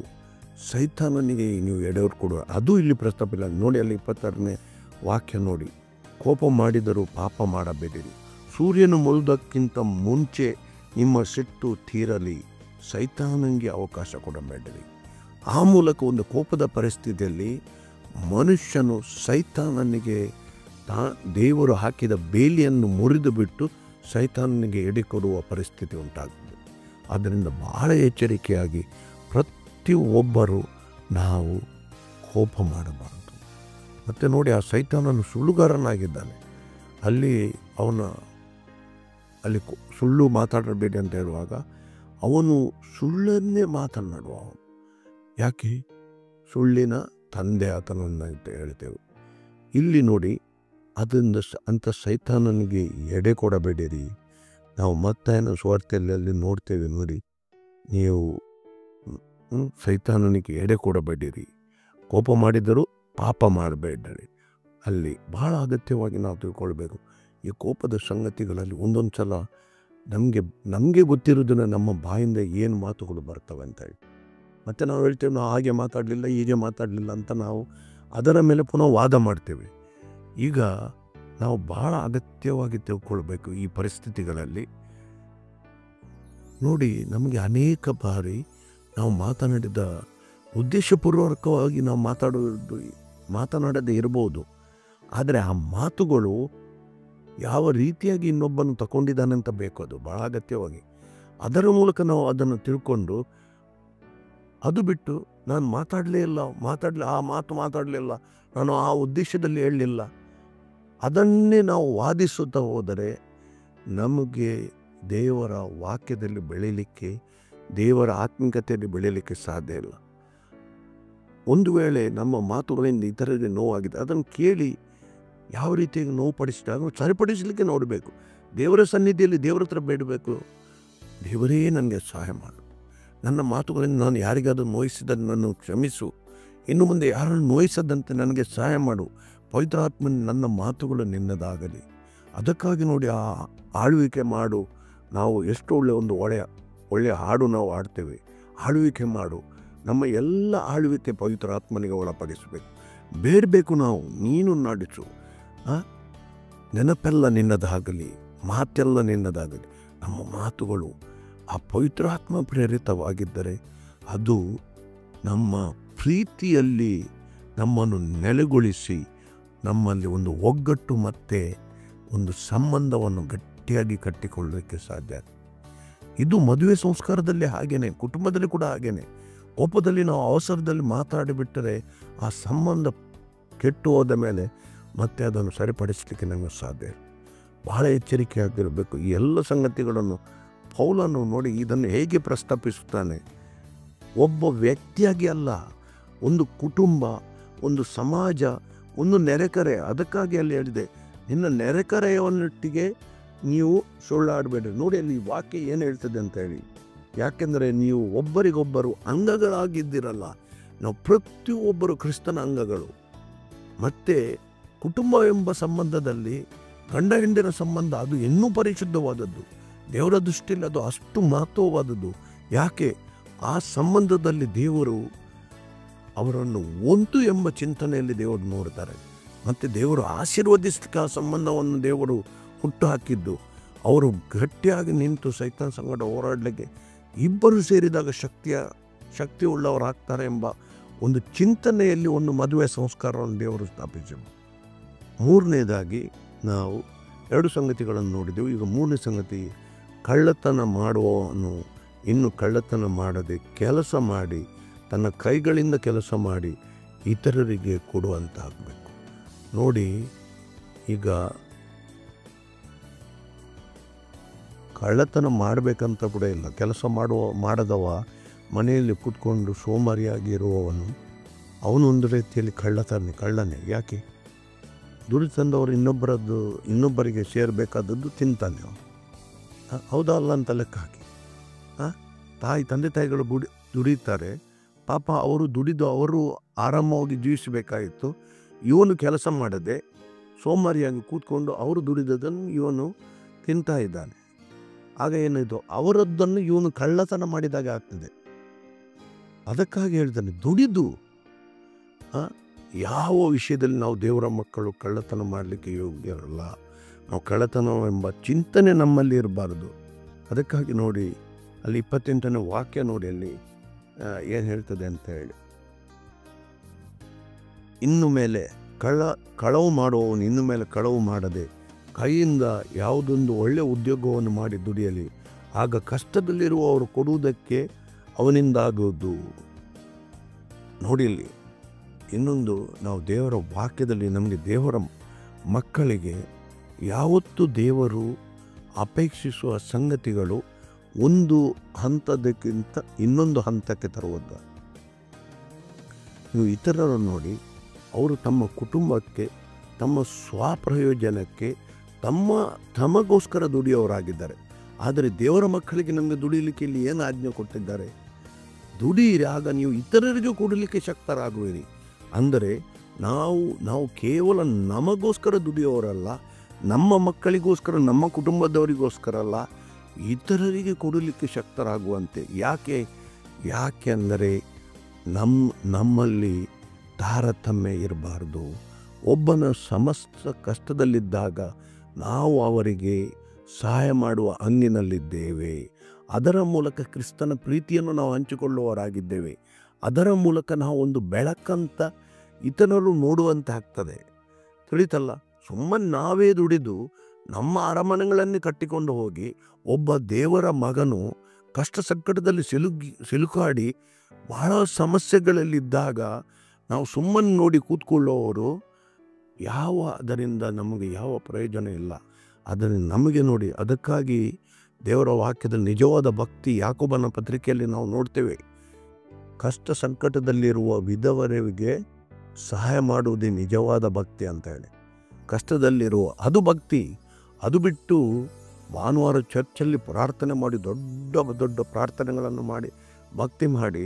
ಸೈತಾನನಿಗೆ ನೀವು ಎಡೆಯವರು ಕೊಡುವ. ಅದು ಇಲ್ಲಿ ಪ್ರಸ್ತಾಪಿಲ್ಲ ನೋಡಿ. ಅಲ್ಲಿ 26ನೇ ವಾಕ್ಯ ನೋಡಿ, ಕೋಪ ಮಾಡಿದರೂ ಪಾಪ ಮಾಡಬೇಡಿರಿ. ಸೂರ್ಯನು ಮುಳುವುದಕ್ಕಿಂತ ಮುಂಚೆ ನಿಮ್ಮ ಸಿಟ್ಟು ತೀರಲಿ. ಸೈತಾನನಿಗೆ ಅವಕಾಶ ಕೊಡಬೇಡಿರಿ. ಆ ಮೂಲಕ ಒಂದು ಕೋಪದ ಪರಿಸ್ಥಿತಿಯಲ್ಲಿ ಮನುಷ್ಯನು ಸೈತಾನನಿಗೆ ದೇವರು ಹಾಕಿದ ಬೇಲಿಯನ್ನು ಮುರಿದು ಬಿಟ್ಟು ಸೈತಾನನಿಗೆ ಎಡೆಕೊಡುವ ಪರಿಸ್ಥಿತಿ ಉಂಟಾಗ್ತದೆ. ಆದ್ದರಿಂದ ಬಹಳ ಎಚ್ಚರಿಕೆಯಾಗಿ ಪ್ರತಿಯೊಬ್ಬರು ನಾವು ಕೋಪ ಮಾಡಬಾರದು. ಮತ್ತು ನೋಡಿ, ಆ ಸೈತಾನನು ಸುಳ್ಳುಗಾರನಾಗಿದ್ದಾನೆ. ಅಲ್ಲಿ ಸುಳ್ಳು ಮಾತಾಡಬೇಡಿ ಅಂತ ಹೇಳುವಾಗ ಅವನು ಸುಳ್ಳನ್ನೇ ಮಾತನಾಡುವ. ಯಾಕೆ? ಸುಳ್ಳಿನ ತಂದೆ ಆತನನ್ನು ಅಂತ ಹೇಳ್ತೇವೆ. ಇಲ್ಲಿ ನೋಡಿ, ಅದರಿಂದ ಅಂಥ ಸೈತಾನನಿಗೆ ಎಡೆ ಕೊಡಬೇಡಿರಿ. ನಾವು ಮತ್ತಾಯನ ಸುವಾರ್ತೆಯಲ್ಲಿ ನೋಡ್ತೇವೆ ನೋಡಿ, ನೀವು ಸೈತಾನನಿಗೆ ಎಡೆ ಕೊಡಬೇಡಿರಿ, ಕೋಪ ಮಾಡಿದರೂ ಪಾಪ ಮಾಡಬೇಡಿರಿ. ಅಲ್ಲಿ ಬಹಳ ಅಗತ್ಯವಾಗಿ ನಾವು ತಿಳ್ಕೊಳ್ಬೇಕು. ಈ ಕೋಪದ ಸಂಗತಿಗಳಲ್ಲಿ ಒಂದೊಂದು ಸಲ ನಮಗೆ ಗೊತ್ತಿರೋದನ್ನ ನಮ್ಮ ಬಾಯಿಂದ ಏನು ಮಾತುಗಳು ಬರ್ತವೆ ಅಂತ ಹೇಳಿ ಮತ್ತು ನಾವು ಹೇಳ್ತೇವೆ, ನಾವು ಹಾಗೆ ಮಾತಾಡಲಿಲ್ಲ, ಹೀಗೆ ಮಾತಾಡಲಿಲ್ಲ ಅಂತ ನಾವು ಅದರ ಮೇಲೆ ಪುನಃ ವಾದ ಮಾಡ್ತೇವೆ. ಈಗ ನಾವು ಬಹಳ ಅಗತ್ಯವಾಗಿ ತಿಳ್ಕೊಳ್ಬೇಕು ಈ ಪರಿಸ್ಥಿತಿಗಳಲ್ಲಿ. ನೋಡಿ, ನಮಗೆ ಅನೇಕ ಬಾರಿ ನಾವು ಮಾತನಾಡಿದ ಉದ್ದೇಶಪೂರ್ವಕವಾಗಿ ನಾವು ಮಾತನಾಡದೇ ಇರ್ಬೋದು. ಆದರೆ ಆ ಮಾತುಗಳು ಯಾವ ರೀತಿಯಾಗಿ ಇನ್ನೊಬ್ಬನು ತಗೊಂಡಿದ್ದಾನೆ ಅಂತ ಬೇಕು. ಅದು ಭಾಳ ಅಗತ್ಯವಾಗಿ ಅದರ ಮೂಲಕ ನಾವು ಅದನ್ನು ತಿಳ್ಕೊಂಡು, ಅದು ಬಿಟ್ಟು ನಾನು ಆ ಮಾತು ಮಾತಾಡಲಿಲ್ಲ, ನಾನು ಆ ಉದ್ದೇಶದಲ್ಲಿ ಹೇಳಲಿಲ್ಲ, ಅದನ್ನೇ ನಾವು ವಾದಿಸುತ್ತಾ ಹೋದರೆ ನಮಗೆ ದೇವರ ವಾಕ್ಯದಲ್ಲಿ ಬೆಳೀಲಿಕ್ಕೆ, ದೇವರ ಆತ್ಮಿಕತೆಯಲ್ಲಿ ಬೆಳೀಲಿಕ್ಕೆ ಸಾಧ್ಯ ಇಲ್ಲ. ಒಂದು ವೇಳೆ ನಮ್ಮ ಮಾತುಗಳಿಂದ ಇತರರಿಗೆ ನೋವಾಗಿದೆ, ಅದನ್ನು ಕೇಳಿ ಯಾವ ರೀತಿಯಾಗಿ ನೋವು ಪಡಿಸಿದಾಗ ಸರಿಪಡಿಸಲಿಕ್ಕೆ ನೋಡಬೇಕು. ದೇವರ ಸನ್ನಿಧಿಯಲ್ಲಿ ದೇವರ ಹತ್ರ ಬೇಡಬೇಕು, ದೇವರೇ ನನಗೆ ಸಹಾಯ ಮಾಡು, ನನ್ನ ಮಾತುಗಳಿಂದ ನಾನು ಯಾರಿಗಾದರೂ ನೋಯಿಸಿದ್ದನ್ನು ನಾನು ಕ್ಷಮಿಸು, ಇನ್ನು ಮುಂದೆ ಯಾರನ್ನು ನೋಯಿಸದಂತೆ ನನಗೆ ಸಹಾಯ ಮಾಡು, ಪವಿತ್ರಾತ್ಮನ ನನ್ನ ಮಾತುಗಳು ನಿನ್ನದಾಗಲಿ. ಅದಕ್ಕಾಗಿ ನೋಡಿ, ಆ ಆಳ್ವಿಕೆ ಮಾಡು. ನಾವು ಎಷ್ಟು ಒಳ್ಳೆಯ ಹಾಡು ನಾವು ಹಾಡ್ತೇವೆ, ಆಳ್ವಿಕೆ ಮಾಡು. ನಮ್ಮ ಎಲ್ಲ ಆಳ್ವಿಕೆ ಪವಿತ್ರಾತ್ಮನಿಗೆ ಒಳಪಡಿಸಬೇಕು, ಬೇಡಬೇಕು. ನಾವು ನೀನು ನಡೆಸು, ನೆನಪೆಲ್ಲ ನಿನ್ನದಾಗಲಿ, ಮಾತೆಲ್ಲ ನಿನ್ನದಾಗಲಿ. ನಮ್ಮ ಮಾತುಗಳು ಆ ಪವಿತ್ರಾತ್ಮ ಪ್ರೇರಿತವಾಗಿದ್ದರೆ ಅದು ನಮ್ಮ ಪ್ರೀತಿಯಲ್ಲಿ ನಮ್ಮನ್ನು ನೆಲೆಗೊಳಿಸಿ ನಮ್ಮಲ್ಲಿ ಒಂದು ಒಗ್ಗಟ್ಟು ಮತ್ತು ಒಂದು ಸಂಬಂಧವನ್ನು ಗಟ್ಟಿಯಾಗಿ ಕಟ್ಟಿಕೊಳ್ಳಲಿಕ್ಕೆ ಸಾಧ್ಯ. ಇದು ಮದುವೆ ಸಂಸ್ಕಾರದಲ್ಲಿ ಹಾಗೇನೆ, ಕುಟುಂಬದಲ್ಲಿ ಕೂಡ ಹಾಗೇನೆ. ಕೋಪದಲ್ಲಿ ನಾವು ಅವಸರದಲ್ಲಿ ಮಾತಾಡಿಬಿಟ್ಟರೆ ಆ ಸಂಬಂಧ ಕೆಟ್ಟು ಹೋದ ಮೇಲೆ ಮತ್ತೆ ಅದನ್ನು ಸರಿಪಡಿಸಲಿಕ್ಕೆ ನಮಗೆ ಸಾಧ್ಯ. ಬಹಳ ಎಚ್ಚರಿಕೆಯಾಗಿರಬೇಕು. ಈ ಎಲ್ಲ ಸಂಗತಿಗಳನ್ನು ಪೌಲನು ನೋಡಿ ಇದನ್ನು ಹೇಗೆ ಪ್ರಸ್ತಾಪಿಸುತ್ತಾನೆ. ಒಬ್ಬ ವ್ಯಕ್ತಿಯಾಗಿ ಅಲ್ಲ, ಒಂದು ಕುಟುಂಬ, ಒಂದು ಸಮಾಜ, ಒಂದು ನೆರೆಕರೆ. ಅದಕ್ಕಾಗಿ ಅಲ್ಲಿ ಹೇಳಿದೆ, ನಿನ್ನ ನೆರೆಕರೆಯವನೊಟ್ಟಿಗೆ ನೀವು ಸುಳ್ಳಾಡಬೇಡಿ. ನೋಡಿ ಅಲ್ಲಿ ವಾಕ್ಯ ಏನು ಹೇಳ್ತದೆ ಅಂತ ಹೇಳಿ. ಯಾಕೆಂದರೆ ನೀವು ಒಬ್ಬರಿಗೊಬ್ಬರು ಅಂಗಗಳಾಗಿದ್ದಿರಲ್ಲ. ನಾವು ಪ್ರತಿಯೊಬ್ಬರು ಕ್ರಿಸ್ತನ ಅಂಗಗಳು. ಮತ್ತು ಕುಟುಂಬ ಎಂಬ ಸಂಬಂಧದಲ್ಲಿ ಗಂಡ ಹೆಂಡಿನ ಸಂಬಂಧ ಅದು ಇನ್ನೂ ಪರಿಶುದ್ಧವಾದದ್ದು. ದೇವರ ದೃಷ್ಟಿಯಲ್ಲಿ ಅದು ಅಷ್ಟು ಮಹತ್ವವಾದದ್ದು. ಯಾಕೆ? ಆ ಸಂಬಂಧದಲ್ಲಿ ದೇವರು ಅವರನ್ನು ಒಂದು ಎಂಬ ಚಿಂತನೆಯಲ್ಲಿ ದೇವರು ನೋಡ್ತಾರೆ. ಮತ್ತು ದೇವರು ಆಶೀರ್ವದಿಸಲಿಕ್ಕೆ ಆ ಸಂಬಂಧವನ್ನು ದೇವರು ಹುಟ್ಟು ಹಾಕಿದ್ದು. ಅವರು ಗಟ್ಟಿಯಾಗಿ ನಿಂತು ಸೈತಾನ ಸಂಗಡ ಹೋರಾಡಲಿಕ್ಕೆ ಇಬ್ಬರು ಸೇರಿದಾಗ ಶಕ್ತಿ ಉಳ್ಳವರಾಗ್ತಾರೆ ಎಂಬ ಒಂದು ಚಿಂತನೆಯಲ್ಲಿ ಒಂದು ಮದುವೆ ಸಂಸ್ಕಾರವನ್ನು ದೇವರು ಸ್ಥಾಪಿಸಿದರು. ಮೂರನೇದಾಗಿ ನಾವು 2 ಸಂಗತಿಗಳನ್ನು ನೋಡಿದೆವು. ಈಗ 3ನೇ ಸಂಗತಿ, ಕಳ್ಳತನ ಮಾಡುವವನು ಇನ್ನು ಕಳ್ಳತನ ಮಾಡದೆ ಕೆಲಸ ಮಾಡಿ ತನ್ನ ಕೈಗಳಿಂದ ಕೆಲಸ ಮಾಡಿ ಇತರರಿಗೆ ಕೊಡುವಂತಾಗಬೇಕು. ನೋಡಿ, ಈಗ ಕಳ್ಳತನ ಮಾಡಬೇಕಂತ ಕೂಡ ಇಲ್ಲ. ಕೆಲಸ ಮಾಡದವ ಮನೆಯಲ್ಲಿ ಕೂತ್ಕೊಂಡು ಸೋಮಾರಿಯಾಗಿ ಇರುವವನು ಅವನು ಒಂದು ರೀತಿಯಲ್ಲಿ ಕಳ್ಳನೇ. ಯಾಕೆ? ದುಡಿ ತಂದವರು ಇನ್ನೊಬ್ಬರಿಗೆ ಸೇರಬೇಕಾದದ್ದು ತಿಂತಾನೆ ಅವನು. ಹೌದಾ ಅಲ್ಲ ಅಂತ ಲೆಕ್ಕ ಹಾಕಿ ತಂದೆ ತಾಯಿಗಳು ದುಡಿತಾರೆ. ಪಾಪ ಅವರು ದುಡಿದು ಅವರು ಆರಾಮವಾಗಿ ಜೀವಿಸಬೇಕಾಗಿತ್ತು. ಇವನು ಕೆಲಸ ಮಾಡದೆ ಸೋಮಾರಿಯಾಗಿ ಕೂತ್ಕೊಂಡು ಅವರು ದುಡಿದದನ್ನು ಇವನು ತಿಂತಾ ಇದ್ದಾನೆ. ಆಗ ಏನಿದು, ಅವರದ್ದನ್ನು ಇವನು ಕಳ್ಳತನ ಮಾಡಿದಾಗ ಆಗ್ತದೆ. ಅದಕ್ಕಾಗಿ ಹೇಳ್ತಾನೆ, ದುಡಿದು ಯಾವ ವಿಷಯದಲ್ಲಿ ನಾವು ದೇವರ ಮಕ್ಕಳು ಕಳ್ಳತನ ಮಾಡಲಿಕ್ಕೆ ಯೋಗ್ಯರಲ್ಲ. ನಾವು ಕಳ್ಳತನ ಎಂಬ ಚಿಂತನೆ ನಮ್ಮಲ್ಲಿ ಇರಬಾರ್ದು. ಅದಕ್ಕಾಗಿ ನೋಡಿ, ಅಲ್ಲಿ 28ನೇ ವಾಕ್ಯ ನೋಡಿ, ಅಲ್ಲಿ ಏನು ಹೇಳ್ತದೆ ಅಂತ ಹೇಳಿ, ಇನ್ನು ಮೇಲೆ ಕಳವು ಮಾಡುವವನು ಇನ್ನು ಮೇಲೆ ಕಳವು ಮಾಡದೆ ಕೈಯಿಂದ ಯಾವುದೊಂದು ಒಳ್ಳೆಯ ಉದ್ಯೋಗವನ್ನು ಮಾಡಿ ದುಡಿಯಲಿ. ಆಗ ಕಷ್ಟದಲ್ಲಿರುವವರು ಕೊಡುವುದಕ್ಕೆ ಅವನಿಂದಾಗುವುದು. ನೋಡಿಲ್ಲಿ ಇನ್ನೊಂದು, ನಾವು ದೇವರ ವಾಕ್ಯದಲ್ಲಿ ನಮಗೆ ದೇವರ ಮಕ್ಕಳಿಗೆ ಯಾವತ್ತು ದೇವರು ಅಪೇಕ್ಷಿಸುವ ಸಂಗತಿಗಳು ಒಂದು ಹಂತದಕ್ಕಿಂತ ಇನ್ನೊಂದು ಹಂತಕ್ಕೆ ತರುವುದು. ನೀವು ಇತರರನ್ನು ನೋಡಿ, ಅವರು ತಮ್ಮ ಕುಟುಂಬಕ್ಕೆ, ತಮ್ಮ ಸ್ವಪ್ರಯೋಜನಕ್ಕೆ, ತಮಗೋಸ್ಕರ ದುಡಿಯೋರಾಗಿದ್ದಾರೆ. ಆದರೆ ದೇವರ ಮಕ್ಕಳಿಗೆ ನಮಗೆ ದುಡಿಯಲಿಕ್ಕೆ ಇಲ್ಲಿ ಏನು ಆಜ್ಞೆ ಕೊಟ್ಟಿದ್ದಾರೆ? ದುಡಿಯಿರಿ, ಆಗ ನೀವು ಇತರರಿಗೂ ಕೊಡಲಿಕ್ಕೆ ಶಕ್ತರಾಗುವಿರಿ. ಅಂದರೆ ನಾವು ಕೇವಲ ನಮಗೋಸ್ಕರ ದುಡಿಯೋರಲ್ಲ, ನಮ್ಮ ಮಕ್ಕಳಿಗೋಸ್ಕರ, ನಮ್ಮ ಕುಟುಂಬದವರಿಗೋಸ್ಕರ ಅಲ್ಲ, ಇತರರಿಗೆ ಕೊಡಲಿಕ್ಕೆ ಶಕ್ತರಾಗುವಂತೆ. ಯಾಕೆ ಅಂದರೆ ನಮ್ಮಲ್ಲಿ ತಾರತಮ್ಯ ಇರಬಾರ್ದು. ಒಬ್ಬನ ಸಮಸ್ತ ಕಷ್ಟದಲ್ಲಿದ್ದಾಗ ನಾವು ಅವರಿಗೆ ಸಹಾಯ ಮಾಡುವ ಹಂಗಿನಲ್ಲಿದ್ದೇವೆ. ಅದರ ಮೂಲಕ ಕ್ರಿಸ್ತನ ಪ್ರೀತಿಯನ್ನು ನಾವು ಹಂಚಿಕೊಳ್ಳುವವರಾಗಿದ್ದೇವೆ. ಅದರ ಮೂಲಕ ನಾವು ಒಂದು ಬೆಳಕಂತ ಇತರರು ನೋಡುವಂತೆ ಆಗ್ತದೆ. ತಿಳಿತಲ್ಲ, ಸುಮ್ಮನೆ ನಾವೇ ದುಡಿದು ನಮ್ಮ ಅರಮನೆಗಳನ್ನೇ ಕಟ್ಟಿಕೊಂಡು ಹೋಗಿ ಒಬ್ಬ ದೇವರ ಮಗನು ಕಷ್ಟ ಸಂಕಟದಲ್ಲಿ ಸಿಲುಕಾಡಿ ಬಹಳ ಸಮಸ್ಯೆಗಳಲ್ಲಿದ್ದಾಗ ನಾವು ಸುಮ್ಮನೆ ನೋಡಿ ಕೂತ್ಕೊಳ್ಳೋರು, ಅದರಿಂದ ನಮಗೆ ಯಾವ ಪ್ರಯೋಜನ ಇಲ್ಲ. ಅದರಿಂದ ನಮಗೆ ನೋಡಿ, ಅದಕ್ಕಾಗಿ ದೇವರ ವಾಕ್ಯದಲ್ಲಿ ನಿಜವಾದ ಭಕ್ತಿ ಯಾಕೋಬನ ಪತ್ರಿಕೆಯಲ್ಲಿ ನಾವು ನೋಡ್ತೇವೆ. ಕಷ್ಟ ಸಂಕಟದಲ್ಲಿರುವ ವಿಧವರಿಗೆ ಸಹಾಯ ಮಾಡುವುದೇ ನಿಜವಾದ ಭಕ್ತಿ ಅಂತ ಹೇಳಿ. ಕಷ್ಟದಲ್ಲಿರುವ ಅದು ಭಕ್ತಿ. ಅದು ಬಿಟ್ಟು ಭಾನುವಾರ ಚರ್ಚಲ್ಲಿ ಪ್ರಾರ್ಥನೆ ಮಾಡಿ ದೊಡ್ಡ ಪ್ರಾರ್ಥನೆಗಳನ್ನು ಮಾಡಿ ಭಕ್ತಿ ಮಾಡಿ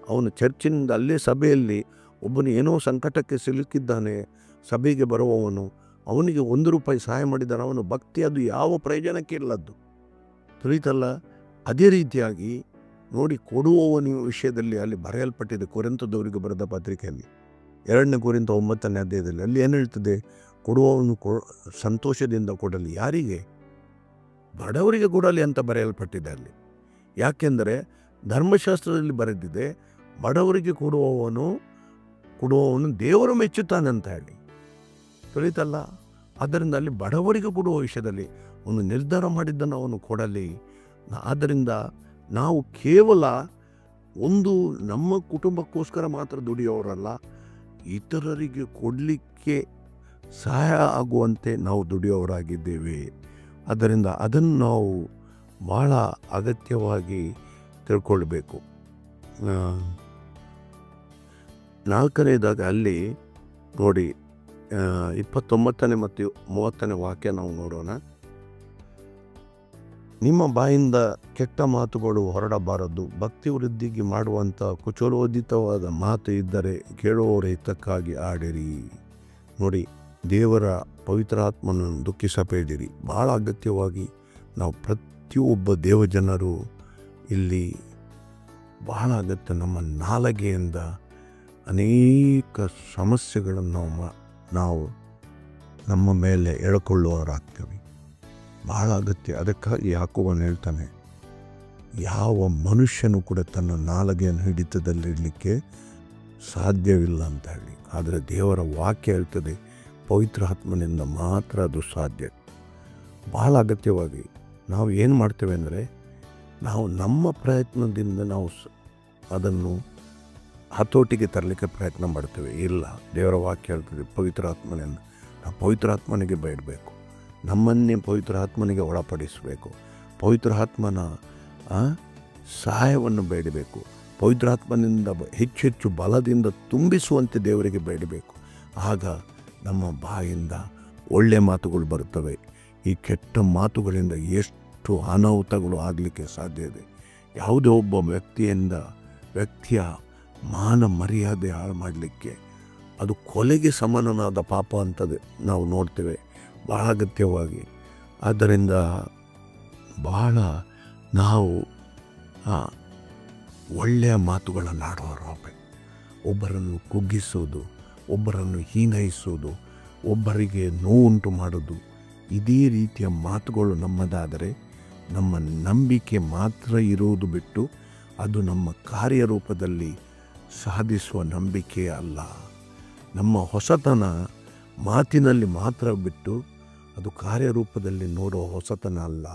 ಅವನು ಚರ್ಚಿನಿಂದ ಅಲ್ಲೇ ಸಭೆಯಲ್ಲಿ ಒಬ್ಬನು ಏನೋ ಸಂಕಟಕ್ಕೆ ಸಿಲುಕಿದ್ದಾನೆ, ಸಭೆಗೆ ಬರುವವನು, ಅವನಿಗೆ ₹1 ಸಹಾಯ ಮಾಡಿದ್ದಾನೆ, ಅವನು ಭಕ್ತಿ. ಅದು ಯಾವ ಪ್ರಯೋಜನಕ್ಕೆ ಇಲ್ಲದ್ದು. ತಿಳಿತಲ್ಲ. ಅದೇ ರೀತಿಯಾಗಿ ನೋಡಿ, ಕೊಡುವವನ ವಿಷಯದಲ್ಲಿ ಅಲ್ಲಿ ಬರೆಯಲ್ಪಟ್ಟಿದೆ ಕೊರಿಂಥದವರಿಗೆ ಬರೆದ ಪತ್ರಿಕೆಯಲ್ಲಿ 2 ಕೊರಿಂಥ 9ನೇ ಅಧ್ಯಾಯದಲ್ಲಿ. ಅಲ್ಲಿ ಏನು ಹೇಳ್ತದೆ? ಕೊಡುವವನು ಸಂತೋಷದಿಂದ ಕೊಡಲಿ. ಯಾರಿಗೆ? ಬಡವರಿಗೆ ಕೊಡಲಿ ಅಂತ ಬರೆಯಲ್ಪಟ್ಟಿದೆ ಅಲ್ಲಿ. ಯಾಕೆಂದರೆ ಧರ್ಮಶಾಸ್ತ್ರದಲ್ಲಿ ಬರೆದಿದೆ, ಬಡವರಿಗೆ ಕೊಡುವವನು ದೇವರು ಮೆಚ್ಚುತ್ತಾನೆ ಅಂತ ಹೇಳಿ. ತಿಳಿತಲ್ಲ. ಆದ್ದರಿಂದ ಅಲ್ಲಿ ಬಡವರಿಗೆ ಕೊಡುವ ವಿಷಯದಲ್ಲಿ ಒಂದು ನಿರ್ಧಾರ ಮಾಡಿದ್ದನ್ನು ಅವನು ಕೊಡಲಿ. ಆದ್ದರಿಂದ ನಾವು ಕೇವಲ ನಮ್ಮ ಕುಟುಂಬಕ್ಕೋಸ್ಕರ ಮಾತ್ರ ದುಡಿಯೋರಲ್ಲ, ಇತರರಿಗೆ ಕೊಡಲಿಕ್ಕೆ ಸಹಾಯ ಆಗುವಂತೆ ನಾವು ದುಡಿಯೋರಾಗಿದ್ದೇವೆ. ಆದ್ದರಿಂದ ಅದನ್ನು ನಾವು ಭಾಳ ಅಗತ್ಯವಾಗಿ ತಿಳ್ಕೊಳ್ಬೇಕು. 4ನೇದಾಗಿ ಅಲ್ಲಿ ನೋಡಿ 29ನೇ ಮತ್ತು 30ನೇ ವಾಕ್ಯ ನಾವು ನೋಡೋಣ. ನಿಮ್ಮ ಬಾಯಿಂದ ಕೆಟ್ಟ ಮಾತುಗಳು ಹೊರಡಬಾರದು. ಭಕ್ತಿ ವೃದ್ಧಿಗೆ ಮಾಡುವಂಥ ಕುಚಲೋದಿತವಾದ ಮಾತು ಇದ್ದರೆ ಕೇಳುವವರ ಹಿತಕ್ಕಾಗಿ ಆಡಿರಿ. ನೋಡಿ, ದೇವರ ಪವಿತ್ರಾತ್ಮನನ್ನು ದುಃಖಿಸಬೇಡಿರಿ. ಭಾಳ ಅಗತ್ಯವಾಗಿ ನಾವು ಪ್ರತಿಯೊಬ್ಬ ದೇವಜನರು ಇಲ್ಲಿ ಬಹಳ ಅಗತ್ಯ. ನಮ್ಮ ನಾಲಿಗೆಯಿಂದ ಅನೇಕ ಸಮಸ್ಯೆಗಳನ್ನು ನಾವು ನಮ್ಮ ಮೇಲೆ ಎಳ್ಕೊಳ್ಳುವವರಾಗ್ತೇವೆ. ಭಾಳ ಅಗತ್ಯ. ಅದಕ್ಕಾಗಿ ಯಾಕೋಬನು ಹೇಳ್ತಾನೆ, ಯಾವ ಮನುಷ್ಯನು ಕೂಡ ತನ್ನ ನಾಲಿಗೆಯನ್ನು ಹಿಡಿತದಲ್ಲಿಡಲಿಕ್ಕೆ ಸಾಧ್ಯವಿಲ್ಲ ಅಂತ ಹೇಳಿ. ಆದರೆ ದೇವರ ವಾಕ್ಯ ಹೇಳ್ತದೆ, ಪವಿತ್ರಾತ್ಮನಿಂದ ಮಾತ್ರ ಅದು ಸಾಧ್ಯ. ಭಾಳ ಅಗತ್ಯವಾಗಿ ನಾವು ಏನು ಮಾಡ್ತೇವೆ ಅಂದರೆ, ನಾವು ನಮ್ಮ ಪ್ರಯತ್ನದಿಂದ ನಾವು ಅದನ್ನು ಹತೋಟಿಗೆ ತರಲಿಕ್ಕೆ ಪ್ರಯತ್ನ ಮಾಡ್ತೇವೆ. ಇಲ್ಲ, ದೇವರ ವಾಕ್ಯ ಹೇಳ್ತದೆ ಪವಿತ್ರಾತ್ಮನಿಂದ. ನಾವು ಪವಿತ್ರಾತ್ಮನಿಗೆ ಬೇಡಬೇಕು, ನಮ್ಮನ್ನೇ ಪವಿತ್ರಾತ್ಮನಿಗೆ ಒಳಪಡಿಸಬೇಕು, ಪವಿತ್ರಾತ್ಮನ ಸಹಾಯವನ್ನು ಬೇಡಬೇಕು, ಪವಿತ್ರಾತ್ಮನಿಂದ ಹೆಚ್ಚೆಚ್ಚು ಬಲದಿಂದ ತುಂಬಿಸುವಂತೆ ದೇವರಿಗೆ ಬೇಡಬೇಕು. ಆಗ ನಮ್ಮ ಬಾಯಿಂದ ಒಳ್ಳೆಯ ಮಾತುಗಳು ಬರುತ್ತವೆ. ಈ ಕೆಟ್ಟ ಮಾತುಗಳಿಂದ ಎಷ್ಟು ಅನಾಹುತಗಳು ಆಗಲಿಕ್ಕೆ ಸಾಧ್ಯ ಇದೆ. ಯಾವುದೇ ಒಬ್ಬ ವ್ಯಕ್ತಿಯ ಮಾನ ಮರ್ಯಾದೆ ಹಾಳು ಮಾಡಲಿಕ್ಕೆ ಅದು ಕೊಲೆಗೆ ಸಮಾನನಾದ ಪಾಪ ಅಂತದೆ ನಾವು ನೋಡ್ತೇವೆ ಭಾಳ ಅಗತ್ಯವಾಗಿ. ಆದ್ದರಿಂದ ಬಹಳ ನಾವು ಒಳ್ಳೆಯ ಮಾತುಗಳನ್ನು ಆಡೋರಾಗಬೇಕು. ಒಬ್ಬರನ್ನು ಕುಗ್ಗಿಸೋದು, ಒಬ್ಬರನ್ನು ಹೀನೈಸೋದು, ಒಬ್ಬರಿಗೆ ನೋವುಂಟು ಮಾಡೋದು, ಇದೇ ರೀತಿಯ ಮಾತುಗಳು ನಮ್ಮದಾದರೆ ನಮ್ಮ ನಂಬಿಕೆ ಮಾತ್ರ ಇರುವುದು ಬಿಟ್ಟು ಅದು ನಮ್ಮ ಕಾರ್ಯರೂಪದಲ್ಲಿ ಸಾಧಿಸುವ ನಂಬಿಕೆ ಅಲ್ಲ. ನಮ್ಮ ಹೊಸತನ ಮಾತಿನಲ್ಲಿ ಮಾತ್ರ ಬಿಟ್ಟು ಅದು ಕಾರ್ಯರೂಪದಲ್ಲಿ ನೋಡೋ ಹೊಸತನ ಅಲ್ಲ.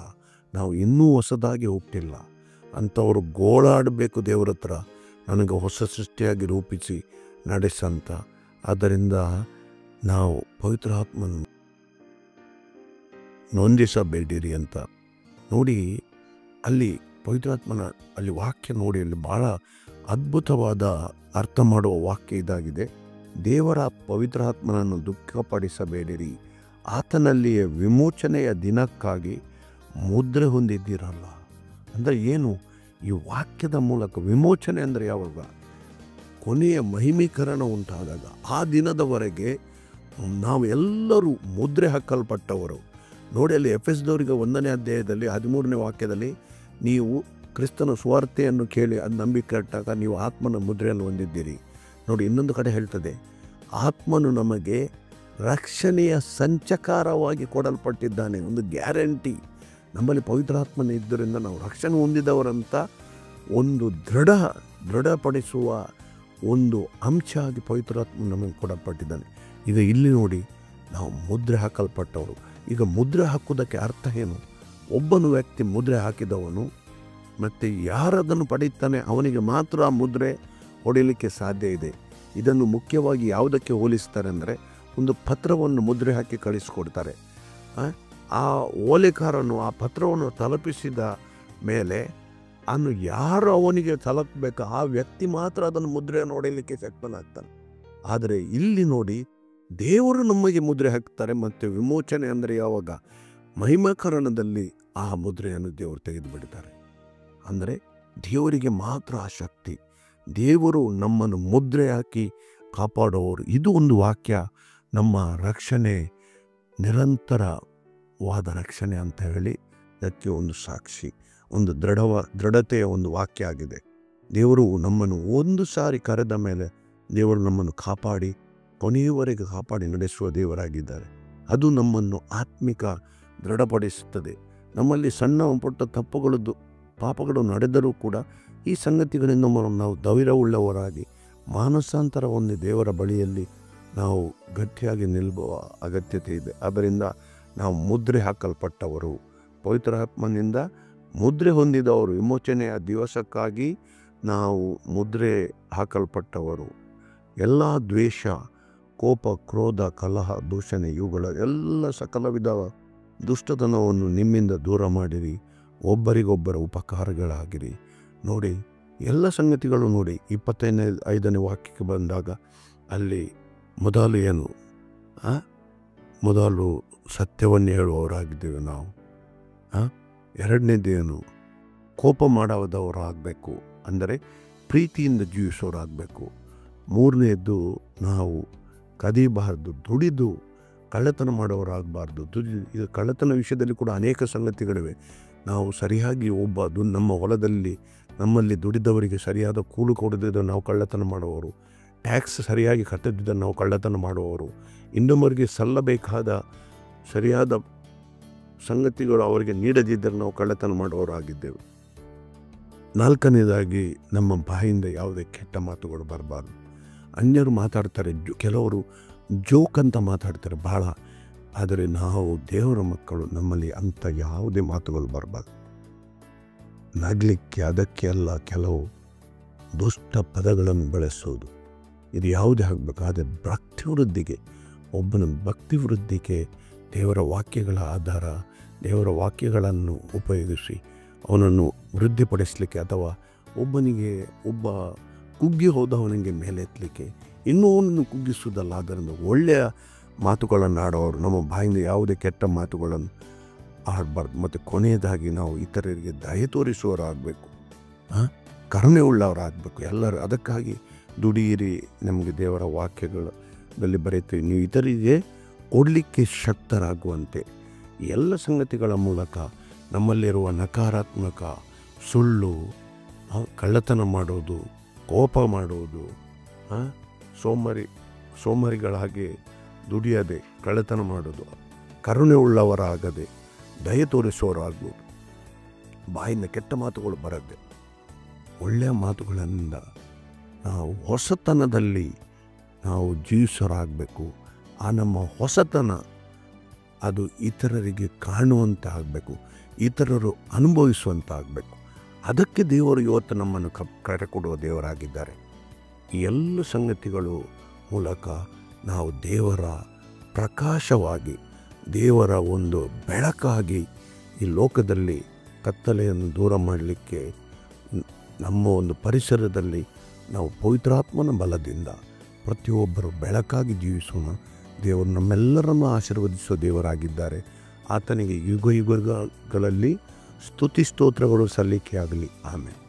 ನಾವು ಇನ್ನೂ ಹೊಸದಾಗಿ ಹುಟ್ಟಿಲ್ಲ. ಅಂಥವರು ಗೋಳಾಡಬೇಕು ದೇವರ ಹತ್ರ, ನನಗೆ ಹೊಸ ಸೃಷ್ಟಿಯಾಗಿ ರೂಪಿಸಿ ನಡೆಸಂತ. ಆದ್ದರಿಂದ ನಾವು ಪವಿತ್ರಾತ್ಮನ ನೊಂದಿಸಬೇಡಿರಿ ಅಂತ ನೋಡಿ. ಅಲ್ಲಿ ಪವಿತ್ರಾತ್ಮನ ಅಲ್ಲಿ ವಾಕ್ಯ ನೋಡಿ, ಅಲ್ಲಿ ಭಾಳ ಅದ್ಭುತವಾದ ಅರ್ಥ ಮಾಡುವ ವಾಕ್ಯ ಇದಾಗಿದೆ. ದೇವರ ಪವಿತ್ರಾತ್ಮನನ್ನು ದುಃಖಪಡಿಸಬೇಡಿರಿ, ಆತನಲ್ಲಿಯೇ ವಿಮೋಚನೆಯ ದಿನಕ್ಕಾಗಿ ಮುದ್ರೆ ಹೊಂದಿದ್ದೀರಲ್ಲ. ಅಂದರೆ ಏನು? ಈ ವಾಕ್ಯದ ಮೂಲಕ ವಿಮೋಚನೆ ಅಂದರೆ ಯಾವಾಗ? ಕೊನೆಯ ಮಹಿಮೀಕರಣ ಉಂಟಾದಾಗ ಆ ದಿನದವರೆಗೆ ನಾವು ಎಲ್ಲರೂ ಮುದ್ರೆ ಹಾಕಲ್ಪಟ್ಟವರು. ನೋಡಿ, ಅಲ್ಲಿ ಎಫೆಸದವರಿಗೆ 1ನೇ ಅಧ್ಯಾಯದಲ್ಲಿ 13ನೇ ವಾಕ್ಯದಲ್ಲಿ, ನೀವು ಕ್ರಿಸ್ತನ ಸುವಾರ್ತೆಯನ್ನು ಕೇಳಿ ಅದು ನಂಬಿಕೆ ಇಟ್ಟಾಗ ನೀವು ಆತ್ಮನ ಮುದ್ರೆಯನ್ನು ಹೊಂದಿದ್ದೀರಿ. ನೋಡಿ, ಇನ್ನೊಂದು ಕಡೆ ಹೇಳ್ತದೆ, ಆತ್ಮನು ನಮಗೆ ರಕ್ಷಣೆಯ ಸಂಚಕಾರವಾಗಿ ಕೊಡಲ್ಪಟ್ಟಿದ್ದಾನೆ. ಒಂದು ಗ್ಯಾರಂಟಿ. ನಮ್ಮಲ್ಲಿ ಪವಿತ್ರಾತ್ಮನ ಇದ್ದರಿಂದ ನಾವು ರಕ್ಷಣೆ ಹೊಂದಿದವರಂತ ಒಂದು ದೃಢಪಡಿಸುವ ಒಂದು ಅಂಶ ಆಗಿ ಪವಿತ್ರಾತ್ಮ ನಮಗೆ ಕೊಡಲ್ಪಟ್ಟಿದ್ದಾನೆ. ಈಗ ಇಲ್ಲಿ ನೋಡಿ, ನಾವು ಮುದ್ರೆ ಹಾಕಲ್ಪಟ್ಟವರು. ಈಗ ಮುದ್ರೆ ಹಾಕುವುದಕ್ಕೆ ಅರ್ಥ ಏನು? ಒಬ್ಬನು ವ್ಯಕ್ತಿ ಮುದ್ರೆ ಹಾಕಿದವನು ಮತ್ತು ಯಾರದನ್ನು ಪಡೆಯುತ್ತಾನೆ ಅವನಿಗೆ ಮಾತ್ರ ಆ ಮುದ್ರೆ ಹೊಡೆಯಲಿಕ್ಕೆ ಸಾಧ್ಯ ಇದೆ. ಇದನ್ನು ಮುಖ್ಯವಾಗಿ ಯಾವುದಕ್ಕೆ ಹೋಲಿಸ್ತಾರೆ ಅಂದರೆ, ಒಂದು ಪತ್ರವನ್ನು ಮುದ್ರೆ ಹಾಕಿ ಕಳಿಸ್ಕೊಡ್ತಾರೆ. ಆ ಓಲೆಕಾರನು ಆ ಪತ್ರವನ್ನು ತಲುಪಿಸಿದ ಮೇಲೆ ಯಾರು ಅವನಿಗೆ ತಲುಪಬೇಕು ಆ ವ್ಯಕ್ತಿ ಮಾತ್ರ ಅದನ್ನು ಮುದ್ರೆಯನ್ನು ಹೊಡೆಯಲಿಕ್ಕೆ ಶಕ್ತನಾಗ್ತಾನೆ. ಆದರೆ ಇಲ್ಲಿ ನೋಡಿ, ದೇವರು ನಮಗೆ ಮುದ್ರೆ ಹಾಕ್ತಾರೆ. ಮತ್ತು ವಿಮೋಚನೆ ಅಂದರೆ ಯಾವಾಗ? ಮಹಿಮಾಕರಣದಲ್ಲಿ ಆ ಮುದ್ರೆಯನ್ನು ದೇವರು ತೆಗೆದು ಬಿಡ್ತಾರೆ. ಅಂದರೆ ದೇವರಿಗೆ ಮಾತ್ರ ಆ ಶಕ್ತಿ. ದೇವರು ನಮ್ಮನ್ನು ಮುದ್ರೆ ಹಾಕಿ ಕಾಪಾಡುವವರು. ಇದು ಒಂದು ವಾಕ್ಯ. ನಮ್ಮ ರಕ್ಷಣೆ ನಿರಂತರವಾದ ರಕ್ಷಣೆ ಅಂತ ಹೇಳಿ ಅದಕ್ಕೆ ಒಂದು ಸಾಕ್ಷಿ, ಒಂದು ದೃಢತೆಯ ಒಂದು ವಾಕ್ಯ ಆಗಿದೆ. ದೇವರು ನಮ್ಮನ್ನು ಒಂದು ಸಾರಿ ಕರೆದ ಮೇಲೆ ದೇವರು ನಮ್ಮನ್ನು ಕಾಪಾಡಿ ಕೊನೆಯವರೆಗೆ ಕಾಪಾಡಿ ನಡೆಸುವ ದೇವರಾಗಿದ್ದಾರೆ. ಅದು ನಮ್ಮನ್ನು ಆತ್ಮಿಕ ದೃಢಪಡಿಸುತ್ತದೆ. ನಮ್ಮಲ್ಲಿ ಸಣ್ಣ ಪುಟ್ಟ ಪಾಪಗಳು ನಡೆದರೂ ಕೂಡ ಈ ಸಂಗತಿಗಳಿಂದ ನಾವು ಧೈರ್ಯವುಳ್ಳವರಾಗಿ ಮಾನಸಾಂತರ ಒಂದು ದೇವರ ಬಳಿಯಲ್ಲಿ ನಾವು ಗಟ್ಟಿಯಾಗಿ ನಿಲ್ಲುವ ಅಗತ್ಯತೆ ಇದೆ. ಆದ್ದರಿಂದ ನಾವು ಮುದ್ರೆ ಹಾಕಲ್ಪಟ್ಟವರು, ಪವಿತ್ರಾತ್ಮನಿಂದ ಮುದ್ರೆ ಹೊಂದಿದವರು. ವಿಮೋಚನೆಯ ದಿವಸಕ್ಕಾಗಿ ನಾವು ಮುದ್ರೆ ಹಾಕಲ್ಪಟ್ಟವರು. ಎಲ್ಲ ದ್ವೇಷ, ಕೋಪ, ಕ್ರೋಧ, ಕಲಹ, ದೂಷಣೆ ಇವುಗಳ ಎಲ್ಲ ಸಕಲ ವಿಧ ದುಷ್ಟತನವನ್ನು ನಿಮ್ಮಿಂದ ದೂರ ಮಾಡಿರಿ, ಒಬ್ಬರಿಗೊಬ್ಬರ ಉಪಕಾರಗಳಾಗಿರಿ. ನೋಡಿ, ಎಲ್ಲ ಸಂಗತಿಗಳು ನೋಡಿ. 25ನೇ ವಾಕ್ಯಕ್ಕೆ ಬಂದಾಗ ಅಲ್ಲಿ ಮೊದಲು ಏನು? ಮೊದಲು ಸತ್ಯವನ್ನು ಹೇಳುವವರಾಗಿದ್ದೇವೆ ನಾವು. ಎರಡನೇದೇನು? ಕೋಪ ಮಾಡದವರಾಗಬೇಕು, ಅಂದರೆ ಪ್ರೀತಿಯಿಂದ ಜೀವಿಸೋರಾಗಬೇಕು. ಮೂರನೇದ್ದು, ನಾವು ಕದಿಬಾರ್ದು, ದುಡಿದು ಕಳ್ಳತನ ಮಾಡೋರಾಗಬಾರ್ದು. ಈಗ ಕಳ್ಳತನ ವಿಷಯದಲ್ಲಿ ಕೂಡ ಅನೇಕ ಸಂಗತಿಗಳಿವೆ. ನಾವು ಸರಿಯಾಗಿ ನಮ್ಮ ಹೊಲದಲ್ಲಿ ನಮ್ಮಲ್ಲಿ ದುಡಿದವರಿಗೆ ಸರಿಯಾದ ಕೂಲಿ ಕೊಡದಿದ್ದರೆ ನಾವು ಕಳ್ಳತನ ಮಾಡುವವರು, ಟ್ಯಾಕ್ಸ್ ಸರಿಯಾಗಿ ಕಟ್ಟದಿದ್ದರೆ ನಾವು ಕಳ್ಳತನ ಮಾಡುವವರು, ಇನ್ನೊಬ್ಬರಿಗೆ ಸಲ್ಲಬೇಕಾದ ಸರಿಯಾದ ಸಂಗತಿಗಳು ಅವರಿಗೆ ನೀಡದಿದ್ದರೆ ನಾವು ಕಳ್ಳತನ ಮಾಡುವವರಾಗಿದ್ದೆವು. 4ನೇದಾಗಿ, ನಮ್ಮ ಬಾಯಿಂದ ಯಾವುದೇ ಕೆಟ್ಟ ಮಾತುಗಳು ಬರಬಾರ್ದು. ಅನ್ಯರು ಮಾತಾಡ್ತಾರೆ, ಕೆಲವರು ಜೋಕ್ ಅಂತ ಮಾತಾಡ್ತಾರೆ ಭಾಳ. ಆದರೆ ನಾವು ದೇವರ ಮಕ್ಕಳು, ನಮ್ಮಲ್ಲಿ ಅಂಥ ಯಾವುದೇ ಮಾತುಗಳು ಬರಬಾರ್ದು. ನಗಲಿಕ್ಕೆ ಅದಕ್ಕೆ ಅಲ್ಲ, ಕೆಲವು ದುಷ್ಟ ಪದಗಳನ್ನು ಬಳಸೋದು, ಇದು ಯಾವುದೇ ಆಗಬೇಕು. ಆದರೆ ಭಕ್ತಿವೃದ್ಧಿಗೆ, ಒಬ್ಬನ ಭಕ್ತಿವೃದ್ಧಿಗೆ ದೇವರ ವಾಕ್ಯಗಳ ಆಧಾರ, ದೇವರ ವಾಕ್ಯಗಳನ್ನು ಉಪಯೋಗಿಸಿ ಅವನನ್ನು ವೃದ್ಧಿಪಡಿಸಲಿಕ್ಕೆ, ಅಥವಾ ಒಬ್ಬ ಕುಗ್ಗಿ ಹೋದವನಿಗೆ ಮೇಲೆತ್ತಲಿಕ್ಕೆ, ಇನ್ನೂ ಅವನನ್ನು ಕುಗ್ಗಿಸುವುದಲ್ಲ. ಆದ್ದರಿಂದ ಒಳ್ಳೆಯ ಮಾತುಗಳನ್ನು ಆಡೋರು, ನಮ್ಮ ಬಾಯಿಂದ ಯಾವುದೇ ಕೆಟ್ಟ ಮಾತುಗಳನ್ನು ಆಡಬಾರ್ದು. ಮತ್ತು ಕೊನೆಯದಾಗಿ, ನಾವು ಇತರರಿಗೆ ದಯೆ ತೋರಿಸುವವರಾಗಬೇಕು, ಕರುಣೆ ಉಳ್ಳವರಾಗಬೇಕು ಎಲ್ಲರೂ. ಅದಕ್ಕಾಗಿ ದುಡಿಯಿರಿ, ನಮಗೆ ದೇವರ ವಾಕ್ಯಗಳಲ್ಲಿ ಬರೀತೀವಿ, ನೀವು ಇತರಿಗೆ ಕೊಡಲಿಕ್ಕೆ ಶಕ್ತರಾಗುವಂತೆ. ಎಲ್ಲ ಸಂಗತಿಗಳ ಮೂಲಕ ನಮ್ಮಲ್ಲಿರುವ ನಕಾರಾತ್ಮಕ, ಸುಳ್ಳು, ಕಳ್ಳತನ ಮಾಡೋದು, ಕೋಪ ಮಾಡೋದು, ಸೋಮಾರಿಗಳಾಗಿ ದುಡಿಯದೆ ಕಳ್ಳತನ ಮಾಡೋದು, ಕರುಣೆ ಉಳ್ಳವರಾಗದೆ ದಯೆ ತೋರಿಸುವವರಾಗ್ಬೋದು, ಬಾಯಿಂದ ಕೆಟ್ಟ ಮಾತುಗಳು ಬರದೆ ಒಳ್ಳೆಯ ಮಾತುಗಳಿಂದ ನಾವು ಹೊಸತನದಲ್ಲಿ ನಾವು ಜೀವಿಸೋರಾಗಬೇಕು. ಆ ನಮ್ಮ ಹೊಸತನ ಅದು ಇತರರಿಗೆ ಕಾಣುವಂತೆ ಆಗಬೇಕು, ಇತರರು ಅನುಭವಿಸುವಂತಾಗಬೇಕು. ಅದಕ್ಕೆ ದೇವರು ಇವತ್ತು ನಮ್ಮನ್ನು ಕರೆ ಕೊಡುವ ದೇವರಾಗಿದ್ದಾರೆ. ಈ ಎಲ್ಲ ಸಂಗತಿಗಳು ಮೂಲಕ ನಾವು ದೇವರ ಪ್ರಕಾಶವಾಗಿ, ದೇವರ ಒಂದು ಬೆಳಕಾಗಿ ಈ ಲೋಕದಲ್ಲಿ ಕತ್ತಲೆಯನ್ನು ದೂರ ಮಾಡಲಿಕ್ಕೆ, ನಮ್ಮ ಒಂದು ಪರಿಸರದಲ್ಲಿ ನಾವು ಪವಿತ್ರಾತ್ಮನ ಬಲದಿಂದ ಪ್ರತಿಯೊಬ್ಬರು ಬೆಳಕಾಗಿ ಜೀವಿಸೋಣ. ದೇವರು ನಮ್ಮೆಲ್ಲರನ್ನು ಆಶೀರ್ವದಿಸುವ ದೇವರಾಗಿದ್ದಾರೆ. ಆತನಿಗೆ ಯುಗ ಯುಗಗಳಲ್ಲಿ ಸ್ತುತಿ ಸ್ತೋತ್ರಗಳು ಸಲ್ಲಿಕೆಯಾಗಲಿ. ಆಮೇಲೆ